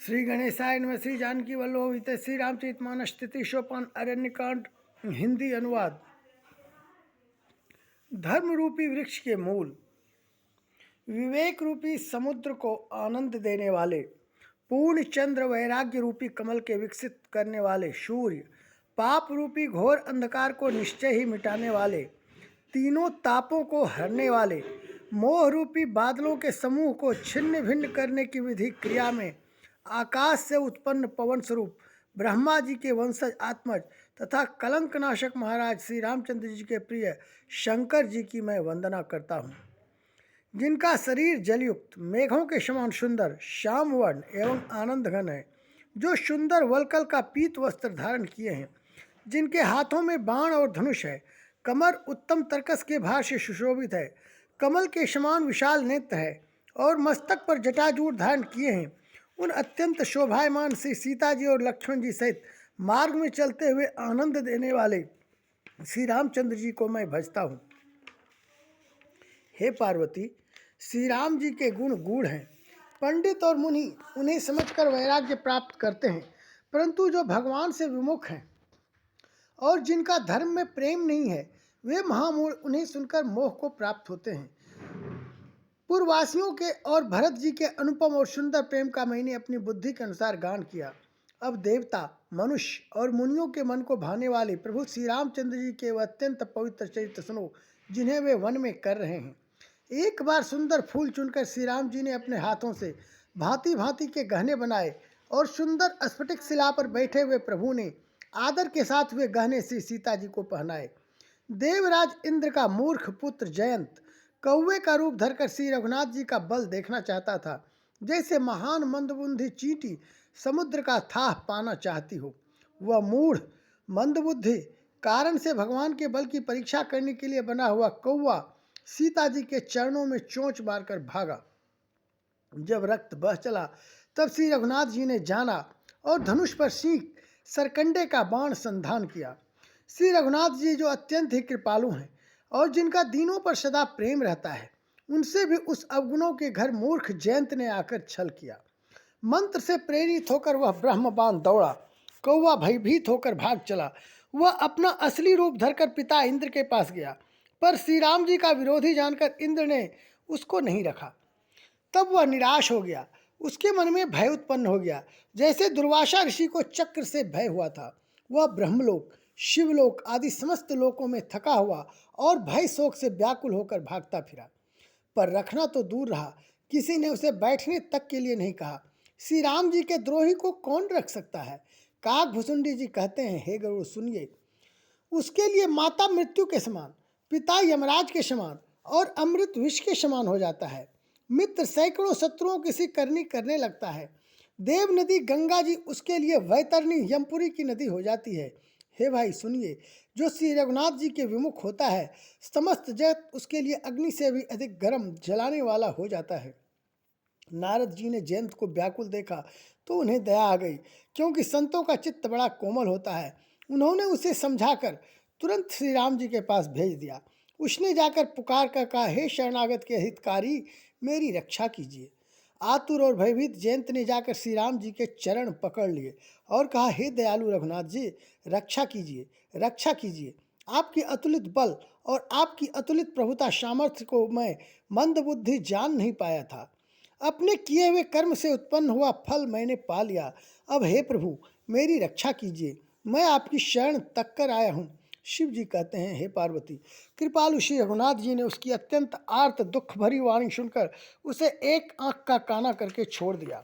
श्री गणेशाय नमः। श्री जानकी वल्लभ हिते श्री रामचरितमानस स्थिति सोपान अरण्यकांड हिंदी अनुवाद। धर्म रूपी वृक्ष के मूल, विवेक रूपी समुद्र को आनंद देने वाले, पूर्ण चंद्र वैराग्य रूपी कमल के विकसित करने वाले सूर्य, पाप रूपी घोर अंधकार को निश्चय ही मिटाने वाले, तीनों तापों को हरने वाले, मोह रूपी बादलों के समूह को छिन्न भिन्न करने की विधि क्रिया में आकाश से उत्पन्न पवन स्वरूप ब्रह्मा जी के वंशज आत्मज तथा कलंकनाशक महाराज श्री रामचंद्र जी के प्रिय शंकर जी की मैं वंदना करता हूँ, जिनका शरीर जलयुक्त मेघों के समान सुंदर श्याम वर्ण एवं आनंद घन है, जो सुंदर वलकल का पीत वस्त्र धारण किए हैं, जिनके हाथों में बाण और धनुष है, कमर उत्तम तर्कस के भार से सुशोभित है, कमल के समान विशाल नेत्र है और मस्तक पर जटाजूट धारण किए हैं, उन अत्यंत शोभायमान श्री सीता जी और लक्ष्मण जी सहित मार्ग में चलते हुए आनंद देने वाले श्री रामचंद्र जी को मैं भजता हूँ। हे पार्वती, श्री राम जी के गुण गूढ़ हैं। पंडित और मुनि उन्हें समझकर वैराग्य प्राप्त करते हैं, परंतु जो भगवान से विमुख हैं और जिनका धर्म में प्रेम नहीं है, वे महामूढ़ उन्हें सुनकर मोह को प्राप्त होते हैं। पूर्ववासियों के और भरत जी के अनुपम और सुंदर प्रेम का मैंने अपनी बुद्धि के अनुसार गान किया। अब देवता, मनुष्य और मुनियों के मन को भाने वाले प्रभु श्री रामचंद्र जी के वह अत्यंत पवित्र चरित्र सुनो, जिन्हें वे वन में कर रहे हैं। एक बार सुंदर फूल चुनकर श्री राम जी ने अपने हाथों से भांति भांति के गहने बनाए और सुंदर स्फटिक शिला पर बैठे हुए प्रभु ने आदर के साथ वे गहने श्री सीता जी को पहनाए। देवराज इंद्र का मूर्ख पुत्र जयंत कौवे का रूप धरकर श्री रघुनाथ जी का बल देखना चाहता था, जैसे महान मंदबुद्धि चींटी समुद्र का थाह पाना चाहती हो। वह मूढ़ मंदबुद्धि कारण से भगवान के बल की परीक्षा करने के लिए बना हुआ कौवा सीता जी के चरणों में चोंच मारकर भागा। जब रक्त बह चला तब श्री रघुनाथ जी ने जाना और धनुष पर सिंह सरकंडे का बाण संधान किया। श्री रघुनाथ जी जो अत्यंत ही कृपालु हैं और जिनका दीनों पर सदा प्रेम रहता है, उनसे भी उस अवगुणों के घर मूर्ख जयंत ने आकर छल किया। मंत्र से प्रेरित होकर वह ब्रह्मबाण दौड़ा, कौवा भयभीत होकर भाग चला। वह अपना असली रूप धरकर पिता इंद्र के पास गया, पर श्री राम जी का विरोधी जानकर इंद्र ने उसको नहीं रखा। तब वह निराश हो गया, उसके मन में भय उत्पन्न हो गया, जैसे दुर्वासा ऋषि को चक्र से भय हुआ था। वह ब्रह्मलोक, शिवलोक आदि समस्त लोकों में थका हुआ और भय शोक से व्याकुल होकर भागता फिरा, पर रखना तो दूर रहा, किसी ने उसे बैठने तक के लिए नहीं कहा। श्री राम जी के द्रोही को कौन रख सकता है? काक भुसुंडी जी कहते हैं, हे गरुड़ सुनिए, उसके लिए माता मृत्यु के समान, पिता यमराज के समान और अमृत विष के समान हो जाता है। मित्र सैकड़ों शत्रुओं की सी करनी करने लगता है। देव नदी गंगा जी उसके लिए वैतरणी यमपुरी की नदी हो जाती है। हे भाई सुनिए, जो श्री रघुनाथ जी के विमुख होता है, समस्त जगत उसके लिए अग्नि से भी अधिक गर्म जलाने वाला हो जाता है। नारद जी ने जयंत को व्याकुल देखा तो उन्हें दया आ गई, क्योंकि संतों का चित्त बड़ा कोमल होता है। उन्होंने उसे समझाकर तुरंत श्री राम जी के पास भेज दिया। उसने जाकर पुकार कर कहा, हे शरणागत के हितकारी, मेरी रक्षा कीजिए। आतुर और भयभीत जयंत ने जाकर श्री राम जी के चरण पकड़ लिए और कहा, हे दयालु रघुनाथ जी, रक्षा कीजिए, रक्षा कीजिए। आपकी अतुलित बल और आपकी अतुलित प्रभुता सामर्थ्य को मैं मंदबुद्धि जान नहीं पाया था। अपने किए हुए कर्म से उत्पन्न हुआ फल मैंने पा लिया। अब हे प्रभु, मेरी रक्षा कीजिए, मैं आपकी शरण तक कर आया हूँ। शिव जी कहते हैं, हे पार्वती, कृपालु श्री रघुनाथ जी ने उसकी अत्यंत आर्त दुख भरी वाणी सुनकर उसे एक आंख का काना करके छोड़ दिया।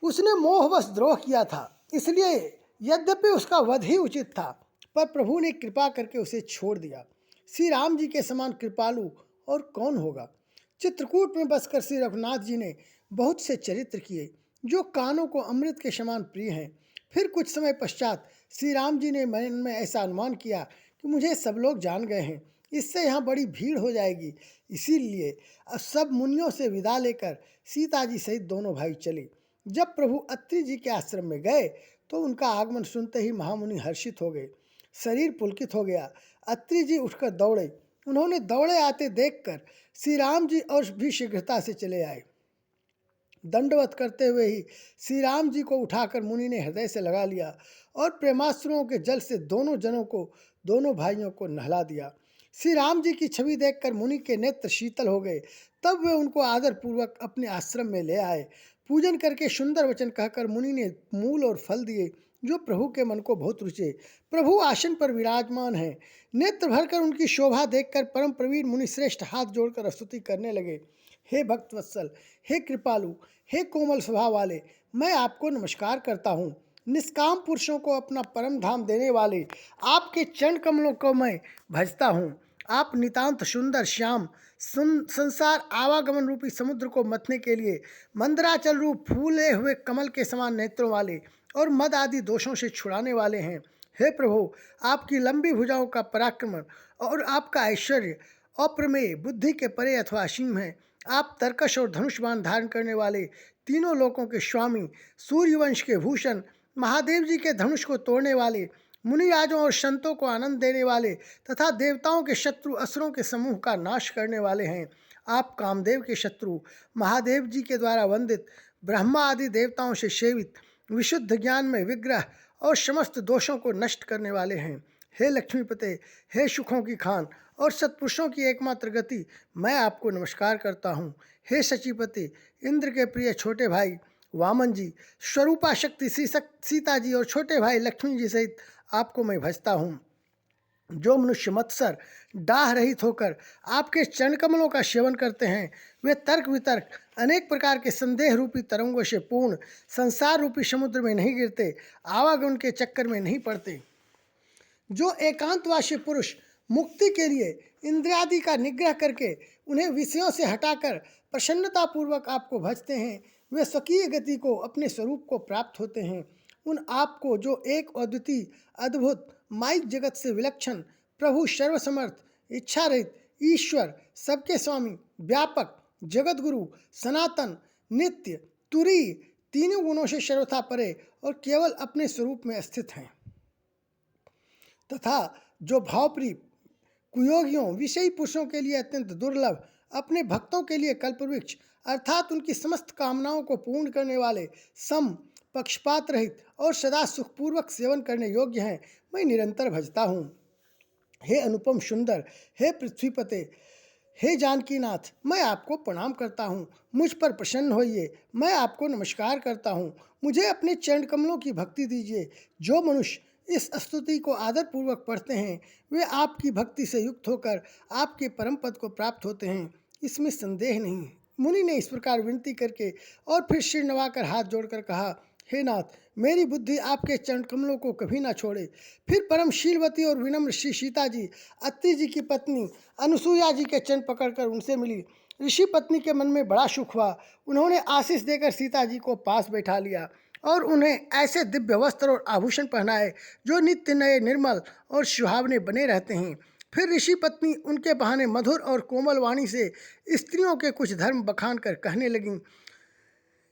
उसने मोहवश द्रोह किया था, इसलिए यद्यपि उसका वध ही उचित था, पर प्रभु ने कृपा करके उसे छोड़ दिया। श्री राम जी के समान कृपालु और कौन होगा? चित्रकूट में बसकर श्री रघुनाथ जी ने बहुत से चरित्र किए जो कानों को अमृत के समान प्रिय हैं। फिर कुछ समय पश्चात श्री राम जी ने मन में ऐसा अनुमान किया कि मुझे सब लोग जान गए हैं, इससे यहाँ बड़ी भीड़ हो जाएगी, इसीलिए अब सब मुनियों से विदा लेकर सीता जी सहित दोनों भाई चले। जब प्रभु अत्रि जी के आश्रम में गए तो उनका आगमन सुनते ही महामुनि हर्षित हो गए, शरीर पुलकित हो गया। अत्रि जी उठकर दौड़े। उन्होंने दौड़े आते देखकर श्री राम जी और भी शीघ्रता से चले आए। दंडवत करते हुए ही श्री राम जी को उठाकर मुनि ने हृदय से लगा लिया और प्रेमाश्रुओं के जल से दोनों भाइयों को नहला दिया। श्री राम जी की छवि देखकर मुनि के नेत्र शीतल हो गए। तब वे उनको आदर पूर्वक अपने आश्रम में ले आए। पूजन करके सुंदर वचन कहकर मुनि ने मूल और फल दिए जो प्रभु के मन को बहुत रुचे। प्रभु आसन पर विराजमान हैं। नेत्र भरकर उनकी शोभा देखकर परम प्रवीण मुनि श्रेष्ठ हाथ जोड़कर स्तुति करने लगे। हे भक्त वत्सल, हे कृपालु, हे कोमल स्वभाव वाले, मैं आपको नमस्कार करता हूँ। निष्काम पुरुषों को अपना परम धाम देने वाले आपके चरण कमलों को मैं भजता हूँ। आप नितांत सुंदर श्याम, संसार आवागमन रूपी समुद्र को मथने के लिए मंदराचल रूप फूले हुए कमल के समान नेत्रों वाले और मद आदि दोषों से छुड़ाने वाले हैं। हे प्रभु, आपकी लंबी भुजाओं का पराक्रम और आपका ऐश्वर्य अप्रमेय, बुद्धि के परे अथवा असीम है। आप तर्कश और धनुष्बाण धारण करने वाले, तीनों लोकों के स्वामी, सूर्यवंश के भूषण, महादेव जी के धनुष को तोड़ने वाले, मुनिराजों और संतों को आनंद देने वाले तथा देवताओं के शत्रु असुरों के समूह का नाश करने वाले हैं। आप कामदेव के शत्रु, महादेव जी के द्वारा वंदित, ब्रह्मा आदि देवताओं से सेवित, विशुद्ध ज्ञान में विग्रह और समस्त दोषों को नष्ट करने वाले हैं। हे लक्ष्मीपते, हे सुखों की खान और सत्पुरुषों की एकमात्र गति, मैं आपको नमस्कार करता हूँ। हे शचीपति, इंद्र के प्रिय छोटे भाई वामन जी, स्वरूपा शक्ति सीता जी और छोटे भाई लक्ष्मी जी सहित आपको मैं भजता हूँ। जो मनुष्य मत्सर डाह रहित होकर आपके चरण कमलों का सेवन करते हैं, वे तर्क वितर्क अनेक प्रकार के संदेह रूपी तरंगों से पूर्ण संसार रूपी समुद्र में नहीं गिरते, आवागमन के चक्कर में नहीं पड़ते। जो एकांतवासी पुरुष मुक्ति के लिए इंद्रियादि का निग्रह करके उन्हें विषयों से हटाकर प्रसन्नतापूर्वक आपको भजते हैं, वे स्वकीय गति को, अपने स्वरूप को प्राप्त होते हैं। उन आपको जो एक अद्वितीय, अद्भुत, माइक जगत से विलक्षण प्रभु, सर्वसमर्थ, इच्छा रहित ईश्वर, सबके स्वामी, व्यापक, जगत गुरु, सनातन, नित्य, तुरीय, तीनों गुणों से सर्वथा परे और केवल अपने स्वरूप में स्थित हैं, तथा जो भावप्रिय कुयोगियों, विषयी पुरुषों के लिए अत्यंत दुर्लभ, अपने भक्तों के लिए कल्पवृक्ष अर्थात उनकी समस्त कामनाओं को पूर्ण करने वाले, सम, पक्षपात रहित और सदा सुखपूर्वक सेवन करने योग्य हैं, मैं निरंतर भजता हूँ। हे अनुपम सुंदर, हे पृथ्वीपते, हे जानकीनाथ, मैं आपको प्रणाम करता हूँ। मुझ पर प्रसन्न होइए, मैं आपको नमस्कार करता हूँ। मुझे अपने चरण कमलों की भक्ति दीजिए। जो मनुष्य इस स्तुति को आदरपूर्वक पढ़ते हैं, वे आपकी भक्ति से युक्त होकर आपके परम पद को प्राप्त होते हैं, इसमें संदेह नहीं। मुनि ने इस प्रकार विनती करके और फिर सिर नवाकर हाथ जोड़कर कहा, हे नाथ, मेरी बुद्धि आपके चरण कमलों को कभी ना छोड़े। फिर परम शीलवती और विनम्र श्री सीता जी, अत्रि जी की पत्नी अनुसुईया जी के चरण पकड़कर उनसे मिली। ऋषि पत्नी के मन में बड़ा सुख हुआ। उन्होंने आशीष देकर सीता जी को पास बैठा लिया और उन्हें ऐसे दिव्य वस्त्र और आभूषण पहनाए जो नित्य नए, निर्मल और सुहावने बने रहते हैं। फिर ऋषि पत्नी उनके बहाने मधुर और कोमल वाणी से स्त्रियों के कुछ धर्म बखान कर कहने लगीं,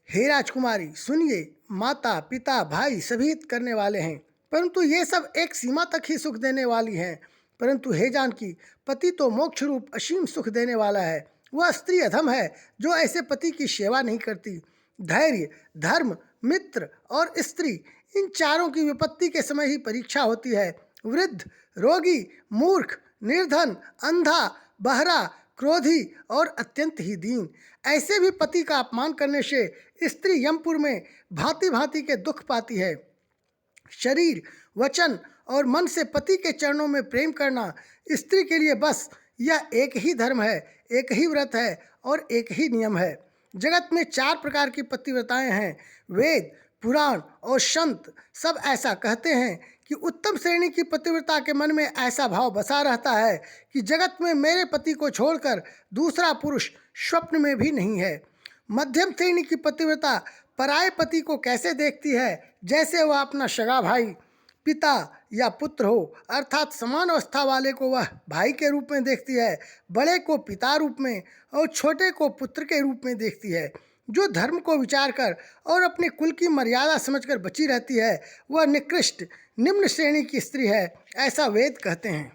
हे राजकुमारी, सुनिए, माता, पिता, भाई सभी हित करने वाले हैं, परंतु ये सब एक सीमा तक ही सुख देने वाली हैं। परंतु हे जानकी, पति तो मोक्ष रूप असीम सुख देने वाला है। वह स्त्री अधम है जो ऐसे पति की सेवा नहीं करती। धैर्य, धर्म, मित्र और स्त्री, इन चारों की विपत्ति के समय ही परीक्षा होती है। वृद्ध, रोगी, मूर्ख, निर्धन, अंधा, बहरा, क्रोधी और अत्यंत ही दीन, ऐसे भी पति का अपमान करने से स्त्री यमपुर में भांति भांति के दुख पाती है। शरीर, वचन और मन से पति के चरणों में प्रेम करना स्त्री के लिए बस यह एक ही धर्म है, एक ही व्रत है और एक ही नियम है। जगत में 4 प्रकार की पतिव्रताएं हैं। वेद, पुराण और संत सब ऐसा कहते हैं कि उत्तम श्रेणी की पतिव्रता के मन में ऐसा भाव बसा रहता है कि जगत में मेरे पति को छोड़कर दूसरा पुरुष स्वप्न में भी नहीं है। मध्यम श्रेणी की पतिव्रता पराये पति को कैसे देखती है, जैसे वह अपना सगा भाई, पिता या पुत्र हो, अर्थात समान अवस्था वाले को वह भाई के रूप में देखती है, बड़े को पिता रूप में और छोटे को पुत्र के रूप में देखती है। जो धर्म को विचार कर और अपने कुल की मर्यादा समझकर बची रहती है, वह निकृष्ट, निम्न श्रेणी की स्त्री है, ऐसा वेद कहते हैं।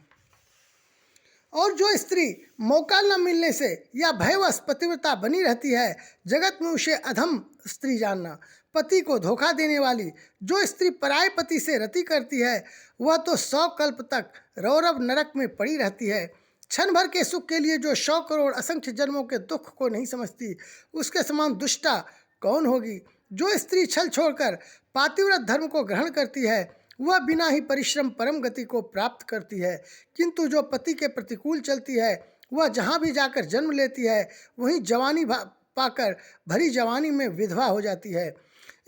और जो स्त्री मौका न मिलने से या भयवश पतिव्रता बनी रहती है, जगत में उसे अधम स्त्री जानना। पति को धोखा देने वाली जो स्त्री पराये पति से रति करती है, वह तो 100 कल्प तक रौरव नरक में पड़ी रहती है। क्षण भर के सुख के लिए जो 100 करोड़ असंख्य जन्मों के दुख को नहीं समझती, उसके समान दुष्टा कौन होगी। जो स्त्री छल छोड़कर पातिव्रत धर्म को ग्रहण करती है, वह बिना ही परिश्रम परम गति को प्राप्त करती है। किंतु जो पति के प्रतिकूल चलती है, वह जहाँ भी जाकर जन्म लेती है, वहीं जवानी पाकर भरी जवानी में विधवा हो जाती है।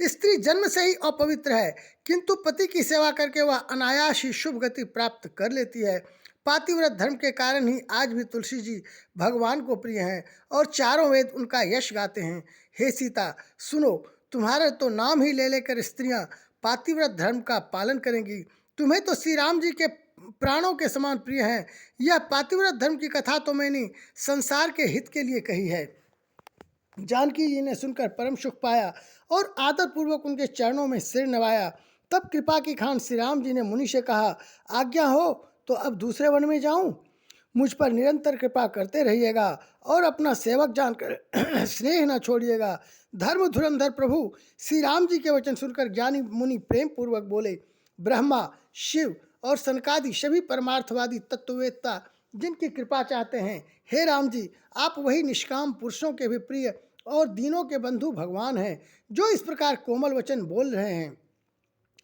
स्त्री जन्म से ही अपवित्र है, किंतु पति की सेवा करके वह अनायास ही शुभ गति प्राप्त कर लेती है। पातिव्रत धर्म के कारण ही आज भी तुलसी जी भगवान को प्रिय हैं और चारों वेद उनका यश गाते हैं। हे सीता, सुनो, तुम्हारा तो नाम ही ले लेकर स्त्रियां पातिव्रत धर्म का पालन करेंगी। तुम्हें तो श्री राम जी के प्राणों के समान प्रिय हैं। यह पातिव्रत धर्म की कथा तो मैंने संसार के हित के लिए कही है। जानकी जी ने सुनकर परम सुख पाया और आदरपूर्वक उनके चरणों में सिर नवाया। तब कृपा की खान श्री राम जी ने मुनि से कहा, आज्ञा हो तो अब दूसरे वन में जाऊं। मुझ पर निरंतर कृपा करते रहिएगा और अपना सेवक जानकर स्नेह न छोड़िएगा। धर्म धुरंधर प्रभु श्री राम जी के वचन सुनकर ज्ञानी मुनि प्रेम पूर्वक बोले, ब्रह्मा, शिव और सनकादि सभी परमार्थवादी तत्ववेत्ता जिनकी कृपा चाहते हैं, हे राम जी, आप वही निष्काम पुरुषों के भी प्रिय और दीनों के बंधु भगवान हैं, जो इस प्रकार कोमल वचन बोल रहे हैं।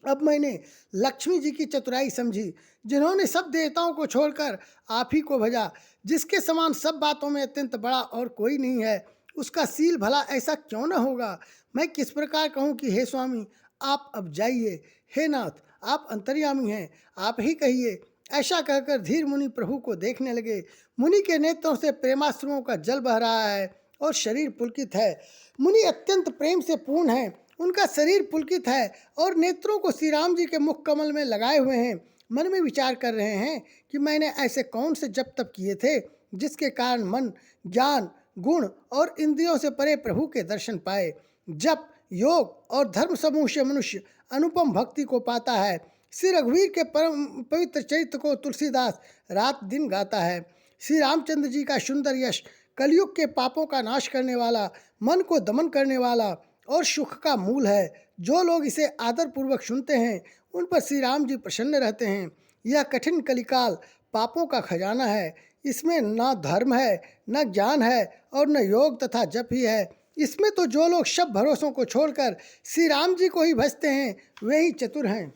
अब मैंने लक्ष्मी जी की चतुराई समझी, जिन्होंने सब देवताओं को छोड़कर आप ही को भजा। जिसके समान सब बातों में अत्यंत बड़ा और कोई नहीं है, उसका सील भला ऐसा क्यों न होगा। मैं किस प्रकार कहूँ कि हे स्वामी, आप अब जाइए। हे नाथ, आप अंतर्यामी हैं, आप ही कहिए। ऐसा कहकर धीर मुनि प्रभु को देखने लगे। मुनि के नेत्रों से प्रेमाश्रुओं का जल बह रहा है और शरीर पुलकित है। मुनि अत्यंत प्रेम से पूर्ण है, उनका शरीर पुलकित है और नेत्रों को श्री राम जी के मुख कमल में लगाए हुए हैं। मन में विचार कर रहे हैं कि मैंने ऐसे कौन से जप तप किए थे, जिसके कारण मन, ज्ञान, गुण और इंद्रियों से परे प्रभु के दर्शन पाए। जप, योग और धर्म समूह से मनुष्य अनुपम भक्ति को पाता है। श्री रघुवीर के परम पवित्र चरित्र को तुलसीदास रात दिन गाता है। श्री रामचंद्र जी का सुंदर यश कलयुग के पापों का नाश करने वाला, मन को दमन करने वाला और सुख का मूल है। जो लोग इसे आदरपूर्वक सुनते हैं, उन पर श्री राम जी प्रसन्न रहते हैं। यह कठिन कलिकाल पापों का खजाना है। इसमें न धर्म है, न ज्ञान है और न योग तथा जप ही है। इसमें तो जो लोग सब भरोसों को छोड़कर श्री राम जी को ही भजते हैं, वे ही चतुर हैं।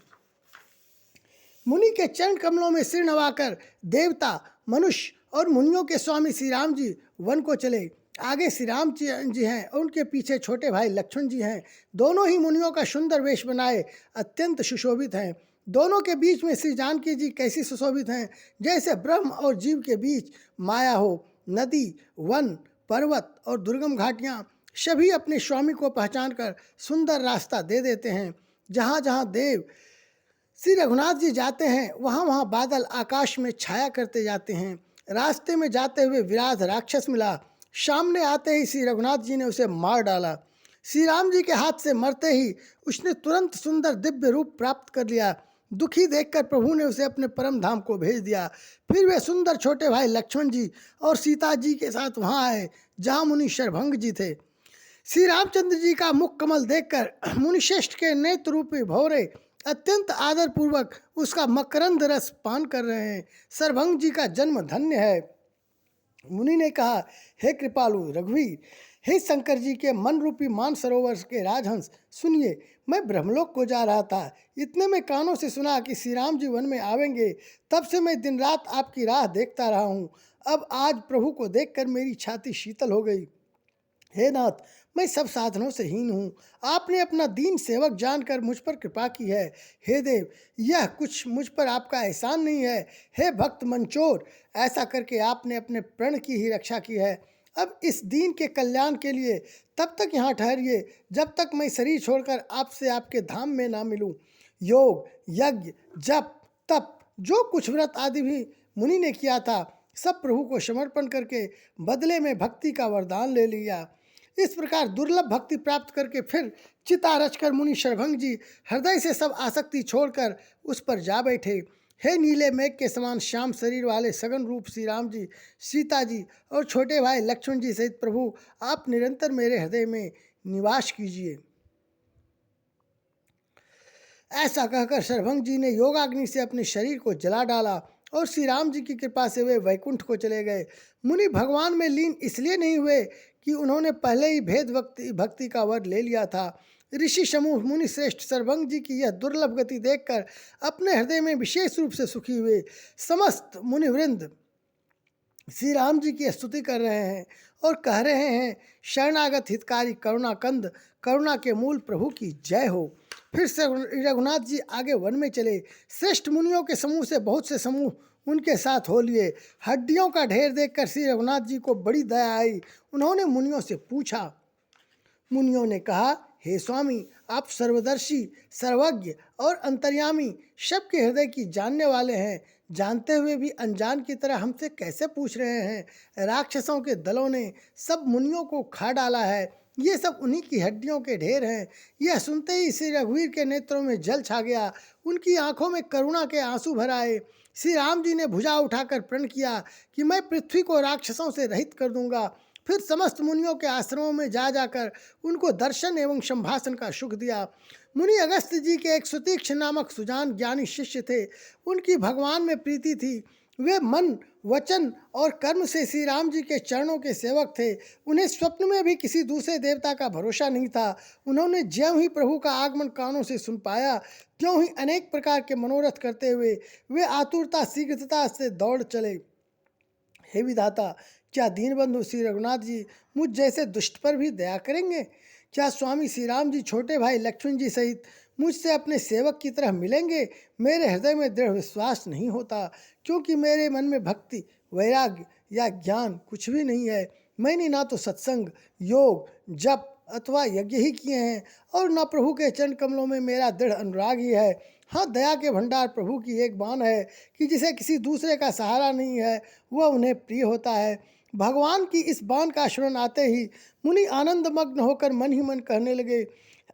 मुनि के चरण कमलों में सिर नवाकर देवता, मनुष्य और मुनियों के स्वामी श्री राम जी वन को चले। आगे श्री राम जी हैं और उनके पीछे छोटे भाई लक्ष्मण जी हैं। दोनों ही मुनियों का सुंदर वेश बनाए अत्यंत सुशोभित हैं। दोनों के बीच में श्री जानकी जी कैसी सुशोभित हैं, जैसे ब्रह्म और जीव के बीच माया हो। नदी, वन, पर्वत और दुर्गम घाटियाँ सभी अपने स्वामी को पहचान कर सुंदर रास्ता दे देते हैं। जहाँ जहाँ देव श्री रघुनाथ जी जाते हैं, वहाँ वहाँ बादल आकाश में छाया करते जाते हैं। रास्ते में जाते हुए विराट राक्षस मिला। सामने आते ही श्री रघुनाथ जी ने उसे मार डाला। श्री राम जी के हाथ से मरते ही उसने तुरंत सुंदर दिव्य रूप प्राप्त कर लिया। दुखी देखकर प्रभु ने उसे अपने परम धाम को भेज दिया। फिर वे सुंदर छोटे भाई लक्ष्मण जी और सीता जी के साथ वहाँ आए, जहाँ मुनि शरभंग जी थे। श्री रामचंद्र जी का मुख कमल देखकर मुनिश्रेष्ठ के नेत्र रूपी भौरे अत्यंत आदरपूर्वक उसका मकरंद रस पान कर रहे हैं। शरभंग जी का जन्म धन्य है। मुनि ने कहा, हे कृपालु रघुवीर, हे शंकर जी के मन रूपी मान सरोवर के राजहंस, सुनिए, मैं ब्रह्मलोक को जा रहा था। इतने में कानों से सुना कि श्री राम जी वन में आवेंगे। तब से मैं दिन रात आपकी राह देखता रहा हूँ। अब आज प्रभु को देखकर मेरी छाती शीतल हो गई। हे नाथ, मैं सब साधनों से हीन हूँ। आपने अपना दीन सेवक जानकर मुझ पर कृपा की है। हे देव, यह कुछ मुझ पर आपका एहसान नहीं है। हे भक्त मंचोर, ऐसा करके आपने अपने प्रण की ही रक्षा की है। अब इस दीन के कल्याण के लिए तब तक यहाँ ठहरिए, जब तक मैं शरीर छोड़कर आपसे आपके धाम में ना मिलूँ। योग, यज्ञ, जप, तप, जो कुछ व्रत आदि भी मुनि ने किया था, सब प्रभु को समर्पण करके बदले में भक्ति का वरदान ले लिया। इस प्रकार दुर्लभ भक्ति प्राप्त करके फिर चिता रचकर मुनि शरभंग जी हृदय से सब आसक्ति छोड़कर उस पर जा बैठे। हे नीले मेघ के समान श्याम शरीर वाले सघन रूप श्री राम जी, सीता जी और छोटे भाई लक्ष्मण जी सहित प्रभु, आप निरंतर मेरे हृदय में निवास कीजिए। ऐसा कहकर सर्वभंग जी ने योगाग्नि से अपने शरीर को जला डाला और श्री राम जी की कृपा से वे वैकुंठ को चले गए। मुनि भगवान में लीन इसलिए नहीं हुए कि उन्होंने पहले ही भेद भक्ति का वर ले लिया था। ऋषि समूह मुनि श्रेष्ठ सर्वभंग जी की यह दुर्लभ गति देखकर अपने हृदय में विशेष रूप से सुखी हुए। समस्त मुनिवृंद श्री राम जी की स्तुति कर रहे हैं और कह रहे हैं, शरणागत हितकारी करुणा कंद, करुणा के मूल प्रभु की जय हो। फिर से रघुनाथ जी आगे वन में चले। श्रेष्ठ मुनियों के समूह से बहुत से समूह उनके साथ हो लिए। हड्डियों का ढेर देखकर श्री रघुनाथ जी को बड़ी दया आई। उन्होंने मुनियों से पूछा। मुनियों ने कहा, हे स्वामी, आप सर्वदर्शी, सर्वज्ञ और अंतर्यामी, सबके हृदय की जानने वाले हैं। जानते हुए भी अनजान की तरह हमसे कैसे पूछ रहे हैं? राक्षसों के दलों ने सब मुनियों को खा डाला है। ये सब उन्हीं की हड्डियों के ढेर हैं। यह सुनते ही श्री रघुवीर के नेत्रों में जल छा गया। उनकी आंखों में करुणा के आंसू भर आए। श्री राम जी ने भुजा उठाकर प्रण किया कि मैं पृथ्वी को राक्षसों से रहित कर दूंगा। फिर समस्त मुनियों के आश्रमों में जा जाकर उनको दर्शन एवं संभाषण का सुख दिया। मुनि अगस्त जी के एक सुतीक्ष नामक सुजान ज्ञानी शिष्य थे। उनकी भगवान में प्रीति थी। वे मन, वचन और कर्म से श्री राम जी के चरणों के सेवक थे। उन्हें स्वप्न में भी किसी दूसरे देवता का भरोसा नहीं था। उन्होंने ज्यों ही प्रभु का आगमन कानों से सुन पाया, त्यों ही अनेक प्रकार के मनोरथ करते हुए वे आतुरता शीघ्रता से दौड़ चले। हे विधाता, क्या दीनबंधु श्री रघुनाथ जी मुझ जैसे दुष्ट पर भी दया करेंगे? क्या स्वामी श्री राम जी छोटे भाई लक्ष्मण जी सहित मुझसे अपने सेवक की तरह मिलेंगे? मेरे हृदय में दृढ़ विश्वास नहीं होता, क्योंकि मेरे मन में भक्ति, वैराग्य या ज्ञान कुछ भी नहीं है। मैंने ना तो सत्संग, योग, जप अथवा यज्ञ ही किए हैं और न प्रभु के चरण कमलों में मेरा दृढ़ अनुराग ही है। हाँ, दया के भंडार प्रभु की एक बाण है कि जिसे किसी दूसरे का सहारा नहीं है, वह उन्हें प्रिय होता है। भगवान की इस बाण का स्मरण आते ही मुनि आनंद मग्न होकर मन ही मन कहने लगे,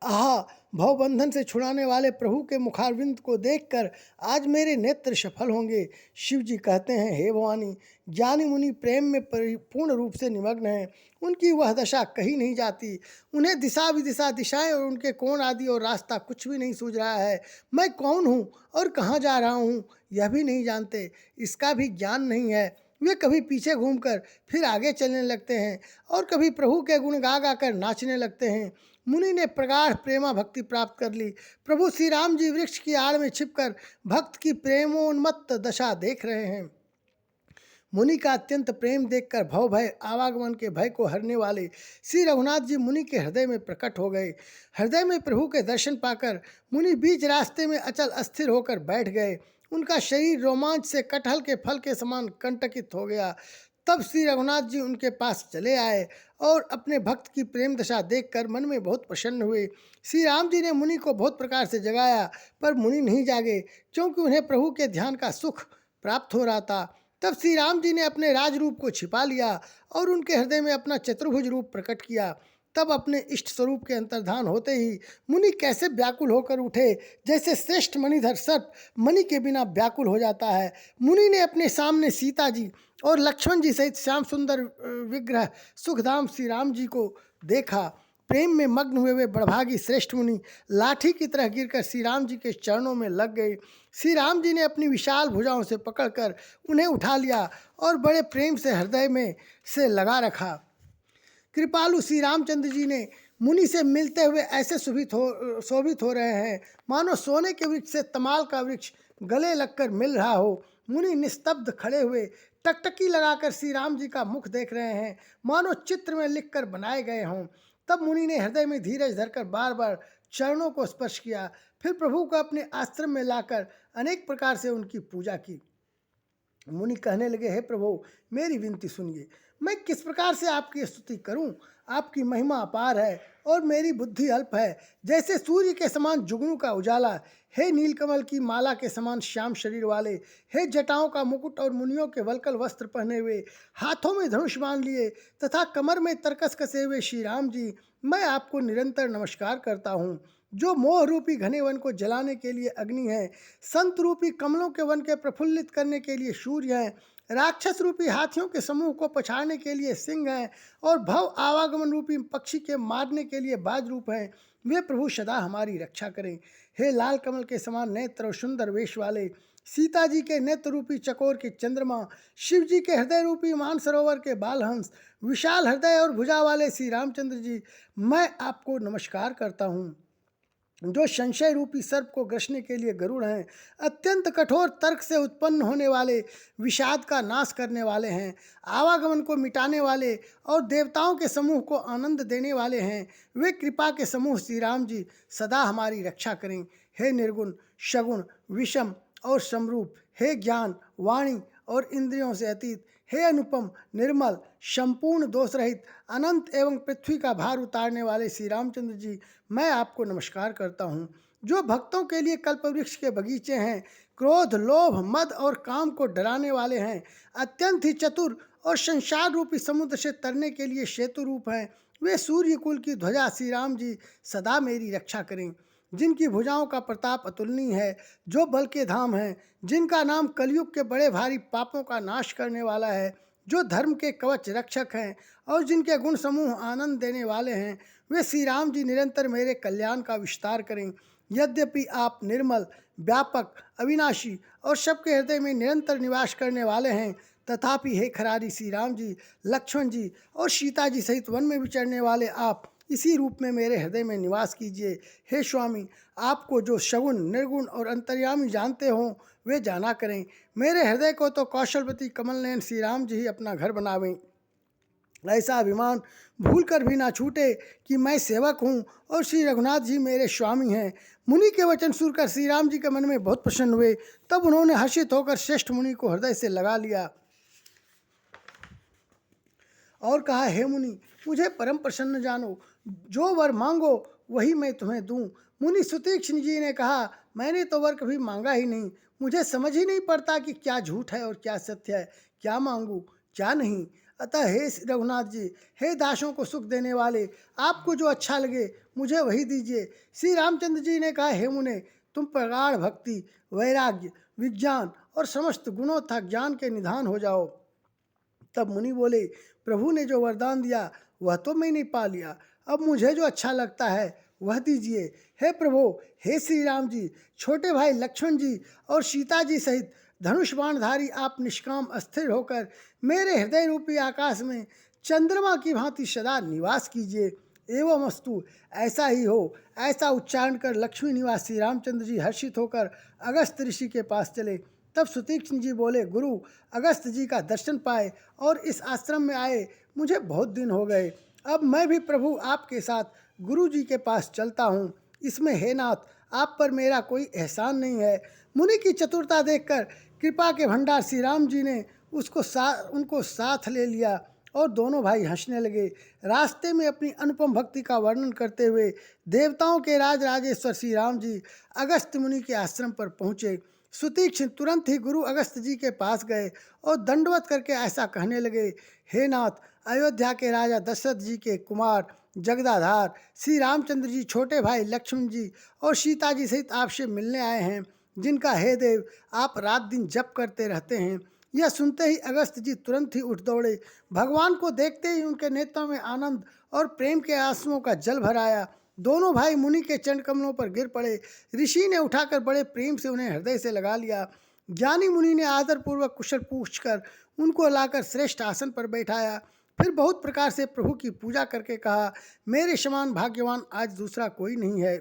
आहा, भवबंधन से छुड़ाने वाले प्रभु के मुखारविंद को देखकर आज मेरे नेत्र सफल होंगे। शिव जी कहते हैं, हे भवानी, ज्ञानी मुनि प्रेम में परिपूर्ण रूप से निमग्न हैं। उनकी वह दशा कही नहीं जाती। उन्हें दिशा विदिशा, दिशाएं और उनके कोण आदि और रास्ता कुछ भी नहीं सूझ रहा है। मैं कौन हूँ और कहाँ जा रहा हूँ यह भी नहीं जानते। इसका भी ज्ञान नहीं है। वे कभी पीछे घूमकर फिर आगे चलने लगते हैं और कभी प्रभु के गुण गा गा कर नाचने लगते हैं। मुनि ने प्रगाढ़ प्रेमा भक्ति प्राप्त कर ली। प्रभु श्री राम जी वृक्ष की आड़ में छिपकर भक्त की प्रेमोन्मत्त दशा देख रहे हैं। मुनि का अत्यंत प्रेम देखकर भव भय, आवागमन के भय को हरने वाले श्री रघुनाथ जी मुनि के हृदय में प्रकट हो गए। हृदय में प्रभु के दर्शन पाकर मुनि बीच रास्ते में अचल अस्थिर होकर बैठ गए। उनका शरीर रोमांच से कटहल के फल के समान कंटकित हो गया। तब श्री रघुनाथ जी उनके पास चले आए और अपने भक्त की प्रेम दशा देखकर मन में बहुत प्रसन्न हुए। श्री राम जी ने मुनि को बहुत प्रकार से जगाया, पर मुनि नहीं जागे, क्योंकि उन्हें प्रभु के ध्यान का सुख प्राप्त हो रहा था। तब श्री राम जी ने अपने राज रूप को छिपा लिया और उनके हृदय में अपना चतुर्भुज रूप प्रकट किया। तब अपने इष्ट स्वरूप के अंतर्धान होते ही मुनि कैसे व्याकुल होकर उठे, जैसे श्रेष्ठ मणिधर सर्प मणि के बिना व्याकुल हो जाता है। मुनि ने अपने सामने सीता जी और लक्ष्मण जी सहित श्याम सुंदर विग्रह सुखधाम श्री राम जी को देखा। प्रेम में मग्न हुए वे बड़भागी श्रेष्ठ मुनि लाठी की तरह गिरकर श्री राम जी के चरणों में लग गए। श्री राम जी ने अपनी विशाल भुजाओं से पकड़कर उन्हें उठा लिया और बड़े प्रेम से हृदय में से लगा रखा। कृपालु श्री रामचंद्र जी ने मुनि से मिलते हुए ऐसे शोभित हो रहे हैं, मानो सोने के वृक्ष से तमाल का वृक्ष गले लगकर मिल रहा हो। मुनि निस्तब्ध खड़े हुए टकटकी लगाकर श्री राम जी का मुख देख रहे हैं, मानो चित्र में लिखकर बनाए गए हों। तब मुनि ने हृदय में धीरज धरकर बार बार चरणों को स्पर्श किया। फिर प्रभु को अपने आश्रम में लाकर अनेक प्रकार से उनकी पूजा की। मुनि कहने लगे, हे प्रभु, मेरी विनती सुनिए। मैं किस प्रकार से आपकी स्तुति करूं? आपकी महिमा अपार है और मेरी बुद्धि अल्प है। जैसे सूर्य के समान जुगनू का उजाला, हे नीलकमल की माला के समान श्याम शरीर वाले, हे जटाओं का मुकुट और मुनियों के वल्कल वस्त्र पहने हुए, हाथों में धनुष बांध लिए तथा कमर में तरकस कसे हुए श्री राम जी, मैं आपको निरंतर नमस्कार करता हूँ। जो मोह रूपी घने वन को जलाने के लिए अग्नि है, संत रूपी कमलों के वन के प्रफुल्लित करने के लिए सूर्य है, राक्षस रूपी हाथियों के समूह को पछाड़ने के लिए सिंह है, और भव आवागमन रूपी पक्षी के मारने के लिए बाज रूप है। वे प्रभु सदा हमारी रक्षा करें। हे लाल कमल के समान नेत्र और सुंदर वेश वाले, सीता जी के नेत्र रूपी चकोर के चंद्रमा, शिव जी के हृदय रूपी मानसरोवर के बालहंस, विशाल हृदय और भुजा वाले श्री रामचंद्र जी, मैं आपको नमस्कार करता हूँ। जो संशय रूपी सर्प को ग्रसने के लिए गरुड़ हैं, अत्यंत कठोर तर्क से उत्पन्न होने वाले, विषाद का नाश करने वाले हैं, आवागमन को मिटाने वाले और देवताओं के समूह को आनंद देने वाले हैं, वे कृपा के समूह श्री राम जी सदा हमारी रक्षा करें। हे निर्गुण, सगुण, विषम और समरूप, हे ज्ञान, वाणी और इंद्रियों से अतीत, हे अनुपम, निर्मल, संपूर्ण दोष रहित, अनंत एवं पृथ्वी का भार उतारने वाले श्री रामचंद्र जी, मैं आपको नमस्कार करता हूँ। जो भक्तों के लिए कल्पवृक्ष के बगीचे हैं, क्रोध, लोभ, मद और काम को डराने वाले हैं, अत्यंत ही चतुर और संसार रूपी समुद्र से तरने के लिए सेतु रूप हैं, वे सूर्य कुल की ध्वजा श्री राम जी सदा मेरी रक्षा करें। जिनकी भुजाओं का प्रताप अतुलनीय है, जो बल के धाम हैं, जिनका नाम कलयुग के बड़े भारी पापों का नाश करने वाला है, जो धर्म के कवच रक्षक हैं और जिनके गुण समूह आनंद देने वाले हैं, वे श्री राम जी निरंतर मेरे कल्याण का विस्तार करें। यद्यपि आप निर्मल, व्यापक, अविनाशी और सबके हृदय में निरंतर निवास करने वाले हैं, तथापि हे खरारी श्री राम जी, लक्ष्मण जी और सीता जी सहित वन में विचरने वाले आप इसी रूप में मेरे हृदय में निवास कीजिए। हे स्वामी, आपको जो सगुण, निर्गुण और अंतर्यामी जानते हों, वे जाना करें। मेरे हृदय को तो कौशलवती कमल नयन श्री राम जी ही अपना घर बनावें। ऐसा अभिमान भूल कर भी ना छूटे कि मैं सेवक हूँ और श्री रघुनाथ जी मेरे स्वामी हैं। मुनि के वचन सुनकर श्री राम जी के मन में बहुत प्रसन्न हुए। तब उन्होंने हर्षित होकर श्रेष्ठ मुनि को हृदय से लगा लिया और कहा, हे मुनि, मुझे परम प्रसन्न जानो, जो वर मांगो वही मैं तुम्हें दूं। मुनि सुतीक्ष्ण जी ने कहा, मैंने तो वर कभी मांगा ही नहीं, मुझे समझ ही नहीं पड़ता कि क्या झूठ है और क्या सत्य है, क्या मांगूं क्या नहीं। अतः हे रघुनाथ जी, हे दासों को सुख देने वाले, आपको जो अच्छा लगे मुझे वही दीजिए। श्री रामचंद्र जी ने कहा, हे मुने, तुम प्रगाढ़ भक्ति, वैराग्य, विज्ञान और समस्त गुणों तथा ज्ञान के निधान हो जाओ। तब मुनि बोले, प्रभु ने जो वरदान दिया वह तो मैंने पा लिया, अब मुझे जो अच्छा लगता है वह दीजिए। हे प्रभु, हे श्री राम जी, छोटे भाई लक्ष्मण जी और सीता जी सहित धनुष बाणधारी आप निष्काम अस्थिर होकर मेरे हृदय रूपी आकाश में चंद्रमा की भांति सदा निवास कीजिए। एवं अस्तु, ऐसा ही हो। ऐसा उच्चारण कर लक्ष्मी निवास श्री रामचंद्र जी हर्षित होकर अगस्त ऋषि के पास चले। तब सुतीक्ष्ण जी बोले, गुरु, अगस्त जी का दर्शन पाए और इस आश्रम में आए मुझे बहुत दिन हो गए। अब मैं भी प्रभु आपके साथ गुरु जी के पास चलता हूँ। इसमें हे नाथ, आप पर मेरा कोई एहसान नहीं है। मुनि की चतुरता देखकर कृपा के भंडार श्री राम जी ने उनको साथ ले लिया और दोनों भाई हंसने लगे। रास्ते में अपनी अनुपम भक्ति का वर्णन करते हुए देवताओं के राज राजेश्वर श्री राम जी अगस्त मुनि के आश्रम पर पहुँचे। सुतीक्ष्ण तुरंत ही गुरु अगस्त जी के पास गए और दंडवत करके ऐसा कहने लगे, हे नाथ, अयोध्या के राजा दशरथ जी के कुमार जगदाधार श्री रामचंद्र जी छोटे भाई लक्ष्मण जी और सीता जी सहित आपसे मिलने आए हैं, जिनका हे देव आप रात दिन जप करते रहते हैं। यह सुनते ही अगस्त जी तुरंत ही उठ दौड़े। भगवान को देखते ही उनके नेत्रों में आनंद और प्रेम के आंसुओं का जल भर आया। दोनों भाई मुनि के चरण कमलों पर गिर पड़े। ऋषि ने उठाकर बड़े प्रेम से उन्हें हृदय से लगा लिया। ज्ञानी मुनि ने आदरपूर्वक कुशल पूछकर उनको लाकर श्रेष्ठ आसन पर बैठाया। फिर बहुत प्रकार से प्रभु की पूजा करके कहा, मेरे समान भाग्यवान आज दूसरा कोई नहीं है।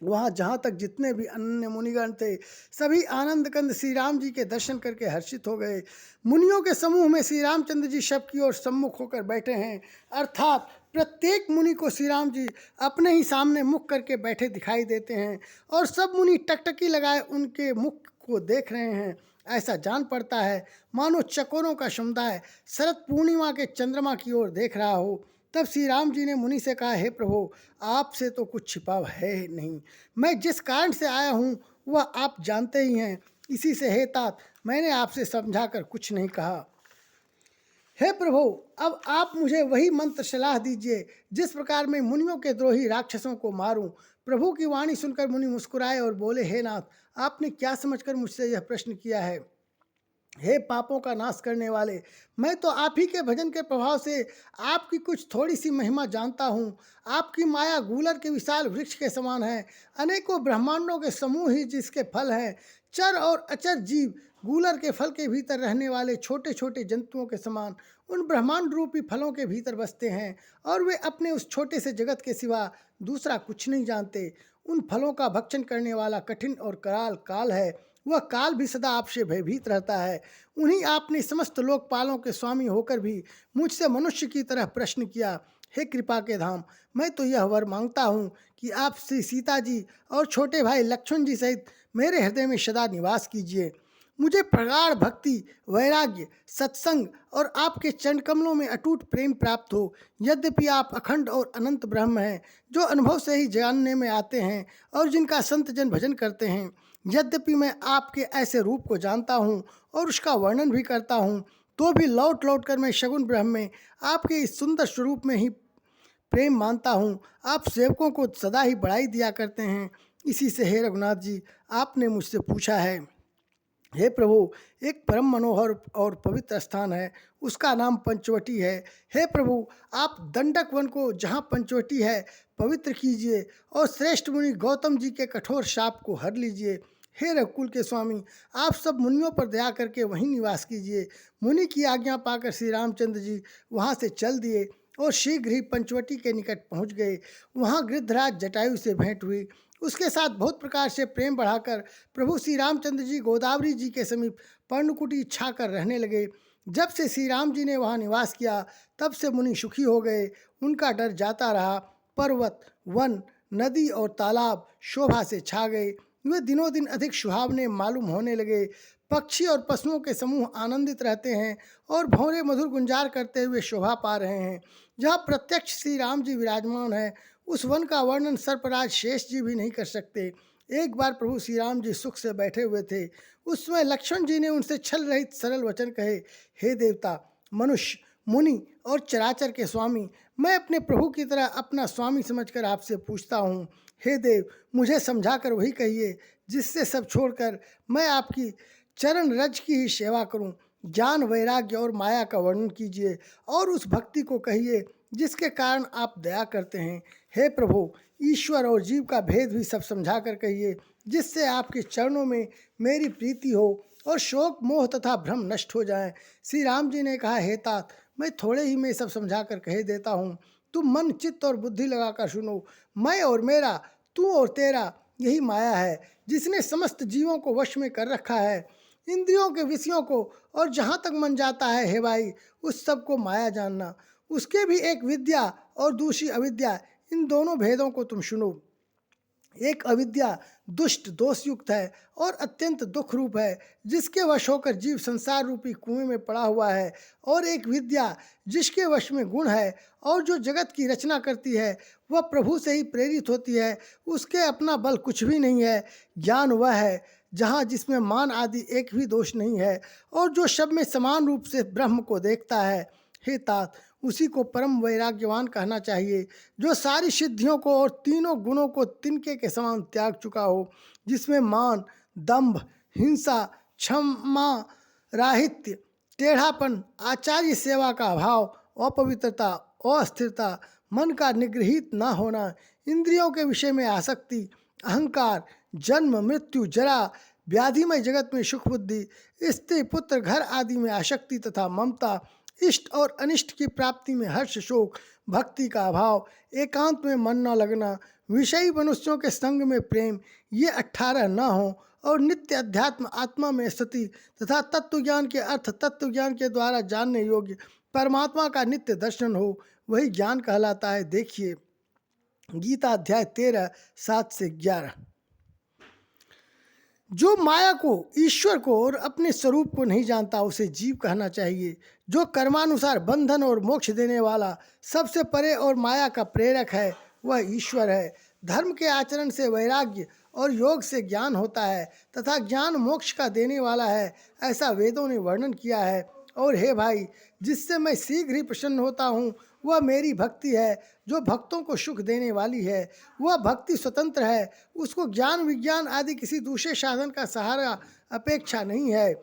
वहाँ जहाँ तक जितने भी अन्य मुनिगण थे, सभी आनंद कंद श्री राम जी के दर्शन करके हर्षित हो गए। मुनियों के समूह में श्री रामचंद्र जी सबकी ओर सम्मुख होकर बैठे हैं, अर्थात प्रत्येक मुनि को श्री राम जी अपने ही सामने मुख करके बैठे दिखाई देते हैं और सब मुनि टकटकी लगाए उनके मुख को देख रहे हैं। ऐसा जान पड़ता है मानो चकोरों का समुदाय शरद पूर्णिमा के चंद्रमा की ओर देख रहा हो। तब श्री राम जी ने मुनि से कहा, हे प्रभु, आपसे तो कुछ छिपा है नहीं। मैं जिस कारण से आया हूँ वह आप जानते ही हैं। इसी से हे तात, मैंने आपसे समझाकर कुछ नहीं कहा। हे प्रभु, अब आप मुझे वही मंत्र सलाह दीजिए जिस प्रकार मैं मुनियों के द्रोही राक्षसों को मारूं। प्रभु की वाणी सुनकर मुनि मुस्कुराए और बोले, हे नाथ, आपने क्या समझकर मुझसे यह प्रश्न किया है? हे पापों का नाश करने वाले, मैं तो आप ही के भजन के प्रभाव से आपकी कुछ थोड़ी सी महिमा जानता हूँ। आपकी माया गूलर के विशाल वृक्ष के समान है। अनेकों ब्रह्मांडों के समूह ही जिसके फल हैं। चर और अचर जीव गूलर के फल के भीतर रहने वाले छोटे छोटे जंतुओं के समान उन ब्रह्मांड रूपी फलों के भीतर बसते हैं, और वे अपने उस छोटे से जगत के सिवा दूसरा कुछ नहीं जानते। उन फलों का भक्षण करने वाला कठिन और कराल काल है। वह काल भी सदा आपसे भयभीत रहता है। उन्हीं आपने समस्त लोकपालों के स्वामी होकर भी मुझसे मनुष्य की तरह प्रश्न किया। हे कृपा के धाम, मैं तो यह वर मांगता हूँ कि आप श्री सीता जी और छोटे भाई लक्ष्मण जी सहित मेरे हृदय में सदा निवास कीजिए। मुझे प्रगाढ़ भक्ति, वैराग्य, सत्संग और आपके चरण कमलों में अटूट प्रेम प्राप्त हो। यद्यपि आप अखंड और अनंत ब्रह्म हैं, जो अनुभव से ही जानने में आते हैं और जिनका संत जन भजन करते हैं। यद्यपि मैं आपके ऐसे रूप को जानता हूँ और उसका वर्णन भी करता हूँ, तो भी लौट लौट कर मैं शगुन ब्रह्म में आपके इस सुंदर स्वरूप में ही प्रेम मानता हूँ। आप सेवकों को सदा ही बढ़ाई दिया करते हैं। इसी से हे रघुनाथ जी, आपने मुझसे पूछा है। हे प्रभु, एक परम मनोहर और पवित्र स्थान है, उसका नाम पंचवटी है। हे प्रभु, आप दंडक वन को, जहाँ पंचवटी है, पवित्र कीजिए और श्रेष्ठ मुनि गौतम जी के कठोर शाप को हर लीजिए। हे रघुकुल के स्वामी, आप सब मुनियों पर दया करके वहीं निवास कीजिए। मुनि की आज्ञा पाकर श्री रामचंद्र जी वहाँ से चल दिए और शीघ्र ही पंचवटी के निकट पहुँच गए। वहाँ गृद्धराज जटायु से भेंट हुई। उसके साथ बहुत प्रकार से प्रेम बढ़ाकर प्रभु श्री रामचंद्र जी गोदावरी जी के समीप पर्णकुटी छा कर रहने लगे। जब से श्री राम जी ने वहाँ निवास किया, तब से मुनि सुखी हो गए। उनका डर जाता रहा। पर्वत, वन, नदी और तालाब शोभा से छा गए। वे दिनों दिन अधिक सुहावने मालूम होने लगे। पक्षी और पशुओं के समूह आनंदित रहते हैं और भौरे मधुर गुंजार करते हुए शोभा पा रहे हैं। जहाँ प्रत्यक्ष श्री राम जी विराजमान है, उस वन का वर्णन सर्पराज शेष जी भी नहीं कर सकते। एक बार प्रभु श्री राम जी सुख से बैठे हुए थे। उस समय लक्ष्मण जी ने उनसे छल रहित सरल वचन कहे, हे देवता, मनुष्य, मुनि और चराचर के स्वामी, मैं अपने प्रभु की तरह अपना स्वामी समझकर आपसे पूछता हूँ। हे देव, मुझे समझाकर वही कहिए जिससे सब छोड़कर मैं आपकी चरण रज की ही सेवा करूं। ज्ञान, वैराग्य और माया का वर्णन कीजिए और उस भक्ति को कहिए जिसके कारण आप दया करते हैं। हे प्रभु, ईश्वर और जीव का भेद भी सब समझा कर कहिए, जिससे आपके चरणों में मेरी प्रीति हो और शोक, मोह तथा भ्रम नष्ट हो जाएं। श्री राम जी ने कहा, हे तात, मैं थोड़े ही में सब समझा कर कह देता हूँ। तुम मन, चित्त और बुद्धि लगाकर सुनो। मैं और मेरा, तू और तेरा, यही माया है जिसने समस्त जीवों को वश में कर रखा है। इंद्रियों के विषयों को और जहाँ तक मन जाता है, हे भाई, उस सब को माया जानना। उसके भी एक विद्या और दूसरी अविद्या, इन दोनों भेदों को तुम सुनो। एक अविद्या दुष्ट, दोषयुक्त है और अत्यंत दुख रूप है, जिसके वश होकर जीव संसार रूपी कुएं में पड़ा हुआ है। और एक विद्या जिसके वश में गुण है और जो जगत की रचना करती है, वह प्रभु से ही प्रेरित होती है। उसके अपना बल कुछ भी नहीं है। ज्ञान वह है जहाँ जिसमें मान आदि एक भी दोष नहीं है और जो सब में समान रूप से ब्रह्म को देखता है। हे तात, उसी को परम वैराग्यवान कहना चाहिए, जो सारी सिद्धियों को और तीनों गुणों को तिनके के समान त्याग चुका हो, जिसमें मान, दंभ, हिंसा, क्षमा राहित्य, टेढ़ापन, आचार्य सेवा का अभाव, अपवित्रता, अस्थिरता, मन का निगृहित न होना, इंद्रियों के विषय में आसक्ति, अहंकार, जन्म, मृत्यु, जरा, व्याधिमय जगत में सुख बुद्धि, स्त्री, पुत्र, घर आदि में आसक्ति तथा ममता, इष्ट और अनिष्ट की प्राप्ति में हर्ष, शोक, भक्ति का अभाव, एकांत में मन न लगना, विषयी मनुष्यों के संग में प्रेम, ये 18 न हो और नित्य अध्यात्म आत्मा में स्थिति तथा तत्वज्ञान के अर्थ तत्वज्ञान के द्वारा जानने योग्य परमात्मा का नित्य दर्शन हो, वही ज्ञान कहलाता है। देखिए गीता अध्याय 13, 7 से 11। जो माया को, ईश्वर को और अपने स्वरूप को नहीं जानता, उसे जीव कहना चाहिए। जो कर्मानुसार बंधन और मोक्ष देने वाला, सबसे परे और माया का प्रेरक है, वह ईश्वर है। धर्म के आचरण से वैराग्य और योग से ज्ञान होता है तथा ज्ञान मोक्ष का देने वाला है, ऐसा वेदों ने वर्णन किया है। और हे भाई, जिससे मैं शीघ्र ही प्रसन्न होता हूँ वह मेरी भक्ति है, जो भक्तों को सुख देने वाली है। वह भक्ति स्वतंत्र है, उसको ज्ञान विज्ञान आदि किसी दूसरे साधन का सहारा अपेक्षा नहीं है।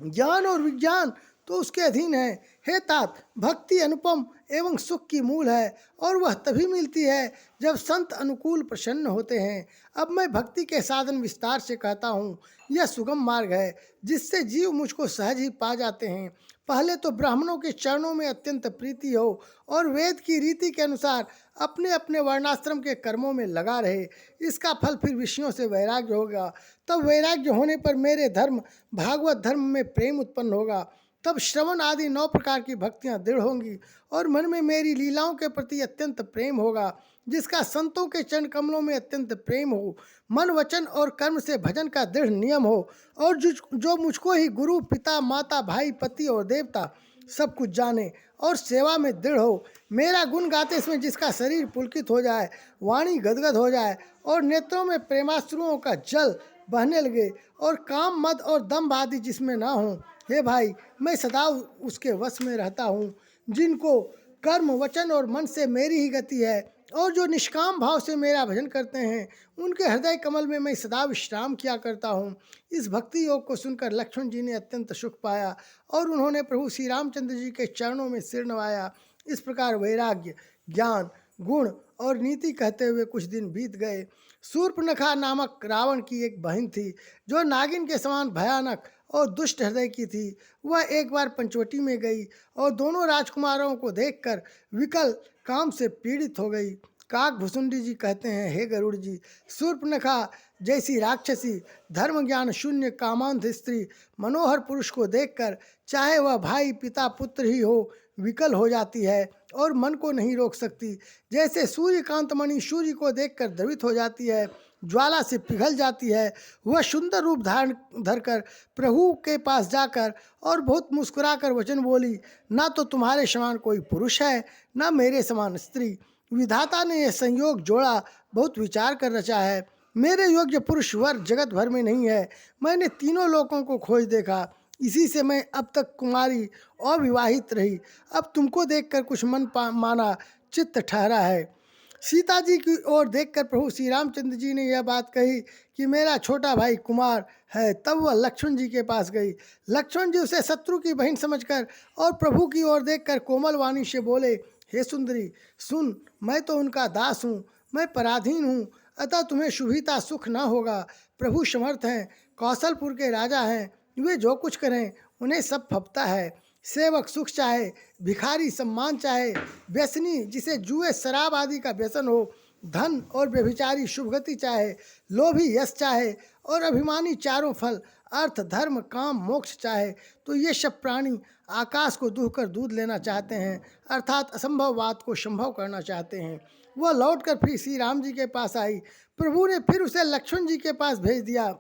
ज्ञान और विज्ञान तो उसके अधीन है। हे तात, भक्ति अनुपम एवं सुख की मूल है, और वह तभी मिलती है जब संत अनुकूल प्रसन्न होते हैं। अब मैं भक्ति के साधन विस्तार से कहता हूँ। यह सुगम मार्ग है जिससे जीव मुझको सहज ही पा जाते हैं। पहले तो ब्राह्मणों के चरणों में अत्यंत प्रीति हो और वेद की रीति के अनुसार अपने अपने वर्णाश्रम के कर्मों में लगा रहे। इसका फल फिर विषयों से वैराग्य होगा। तब वैराग्य होने पर मेरे धर्म भागवत धर्म में प्रेम उत्पन्न होगा। तब श्रवण आदि 9 प्रकार की भक्तियां दृढ़ होंगी और मन में मेरी लीलाओं के प्रति अत्यंत प्रेम होगा, जिसका संतों के चरण कमलों में अत्यंत प्रेम हो। मन वचन और कर्म से भजन का दृढ़ नियम हो, और जो मुझको ही गुरु पिता माता भाई पति और देवता सब कुछ जाने और सेवा में दृढ़ हो। मेरा गुण गाते इसमें जिसका शरीर पुलकित हो जाए, वाणी गदगद हो जाए और नेत्रों में प्रेमाश्रुओं का जल बहने लगे, और काम मद और दम्भ आदि जिसमें ना हो। हे भाई, मैं सदा उसके वश में रहता हूँ जिनको कर्म वचन और मन से मेरी ही गति है, और जो निष्काम भाव से मेरा भजन करते हैं उनके हृदय कमल में मैं सदा विश्राम किया करता हूँ। इस भक्ति योग को सुनकर लक्ष्मण जी ने अत्यंत सुख पाया और उन्होंने प्रभु श्री रामचंद्र जी के चरणों में सिर नवाया। इस प्रकार वैराग्य, ज्ञान, गुण और नीति कहते हुए कुछ दिन बीत गए। शूर्पणखा नामक रावण की एक बहन थी, जो नागिन के समान भयानक और दुष्ट हृदय की थी। वह एक बार पंचवटी में गई और दोनों राजकुमारों को देखकर विकल काम से पीड़ित हो गई। काक भुसुंडी जी कहते हैं, हे गरुड़ जी, शूर्पणखा जैसी राक्षसी धर्म ज्ञान शून्य कामांध स्त्री मनोहर पुरुष को देखकर चाहे वह भाई पिता पुत्र ही हो विकल हो जाती है और मन को नहीं रोक सकती। जैसे सूर्यकांत मणि सूर्य को देखकर द्रवित हो जाती है, ज्वाला से पिघल जाती है, वह सुंदर रूप धारण धरकर प्रभु के पास जाकर और बहुत मुस्कुराकर वचन बोली, ना तो तुम्हारे समान कोई पुरुष है, ना मेरे समान स्त्री। विधाता ने यह संयोग जोड़ा बहुत विचार कर रचा है। मेरे योग्य पुरुष वर जगत भर में नहीं है। मैंने तीनों लोकों को खोज देखा, इसी से मैं अब तक कुमारी अविवाहित रही। अब तुमको देखकर कुछ मन माना चित्त ठहरा है। सीता जी की ओर देखकर प्रभु श्री रामचंद्र जी ने यह बात कही कि मेरा छोटा भाई कुमार है। तब वह लक्ष्मण जी के पास गई। लक्ष्मण जी उसे शत्रु की बहन समझकर और प्रभु की ओर देखकर कोमल वाणी से बोले, हे सुंदरी सुन, मैं तो उनका दास हूँ, मैं पराधीन हूँ, अतः तुम्हें शुभिता सुख न होगा। प्रभु समर्थ हैं, कौशलपुर के राजा हैं, वे जो कुछ करें उन्हें सब फपता है। सेवक सुख चाहे, भिखारी सम्मान चाहे, व्यसनी जिसे जुए शराब आदि का व्यसन हो, धन और व्यभिचारी शुभगति चाहे, लोभी यश चाहे और अभिमानी चारों फल अर्थ धर्म काम मोक्ष चाहे, तो ये सब प्राणी आकाश को दूह कर दूध लेना चाहते हैं, अर्थात असंभव बात को संभव करना चाहते हैं। वह लौटकर फिर श्री राम जी के पास आई। प्रभु ने फिर उसे लक्ष्मण जी के पास भेज दिया।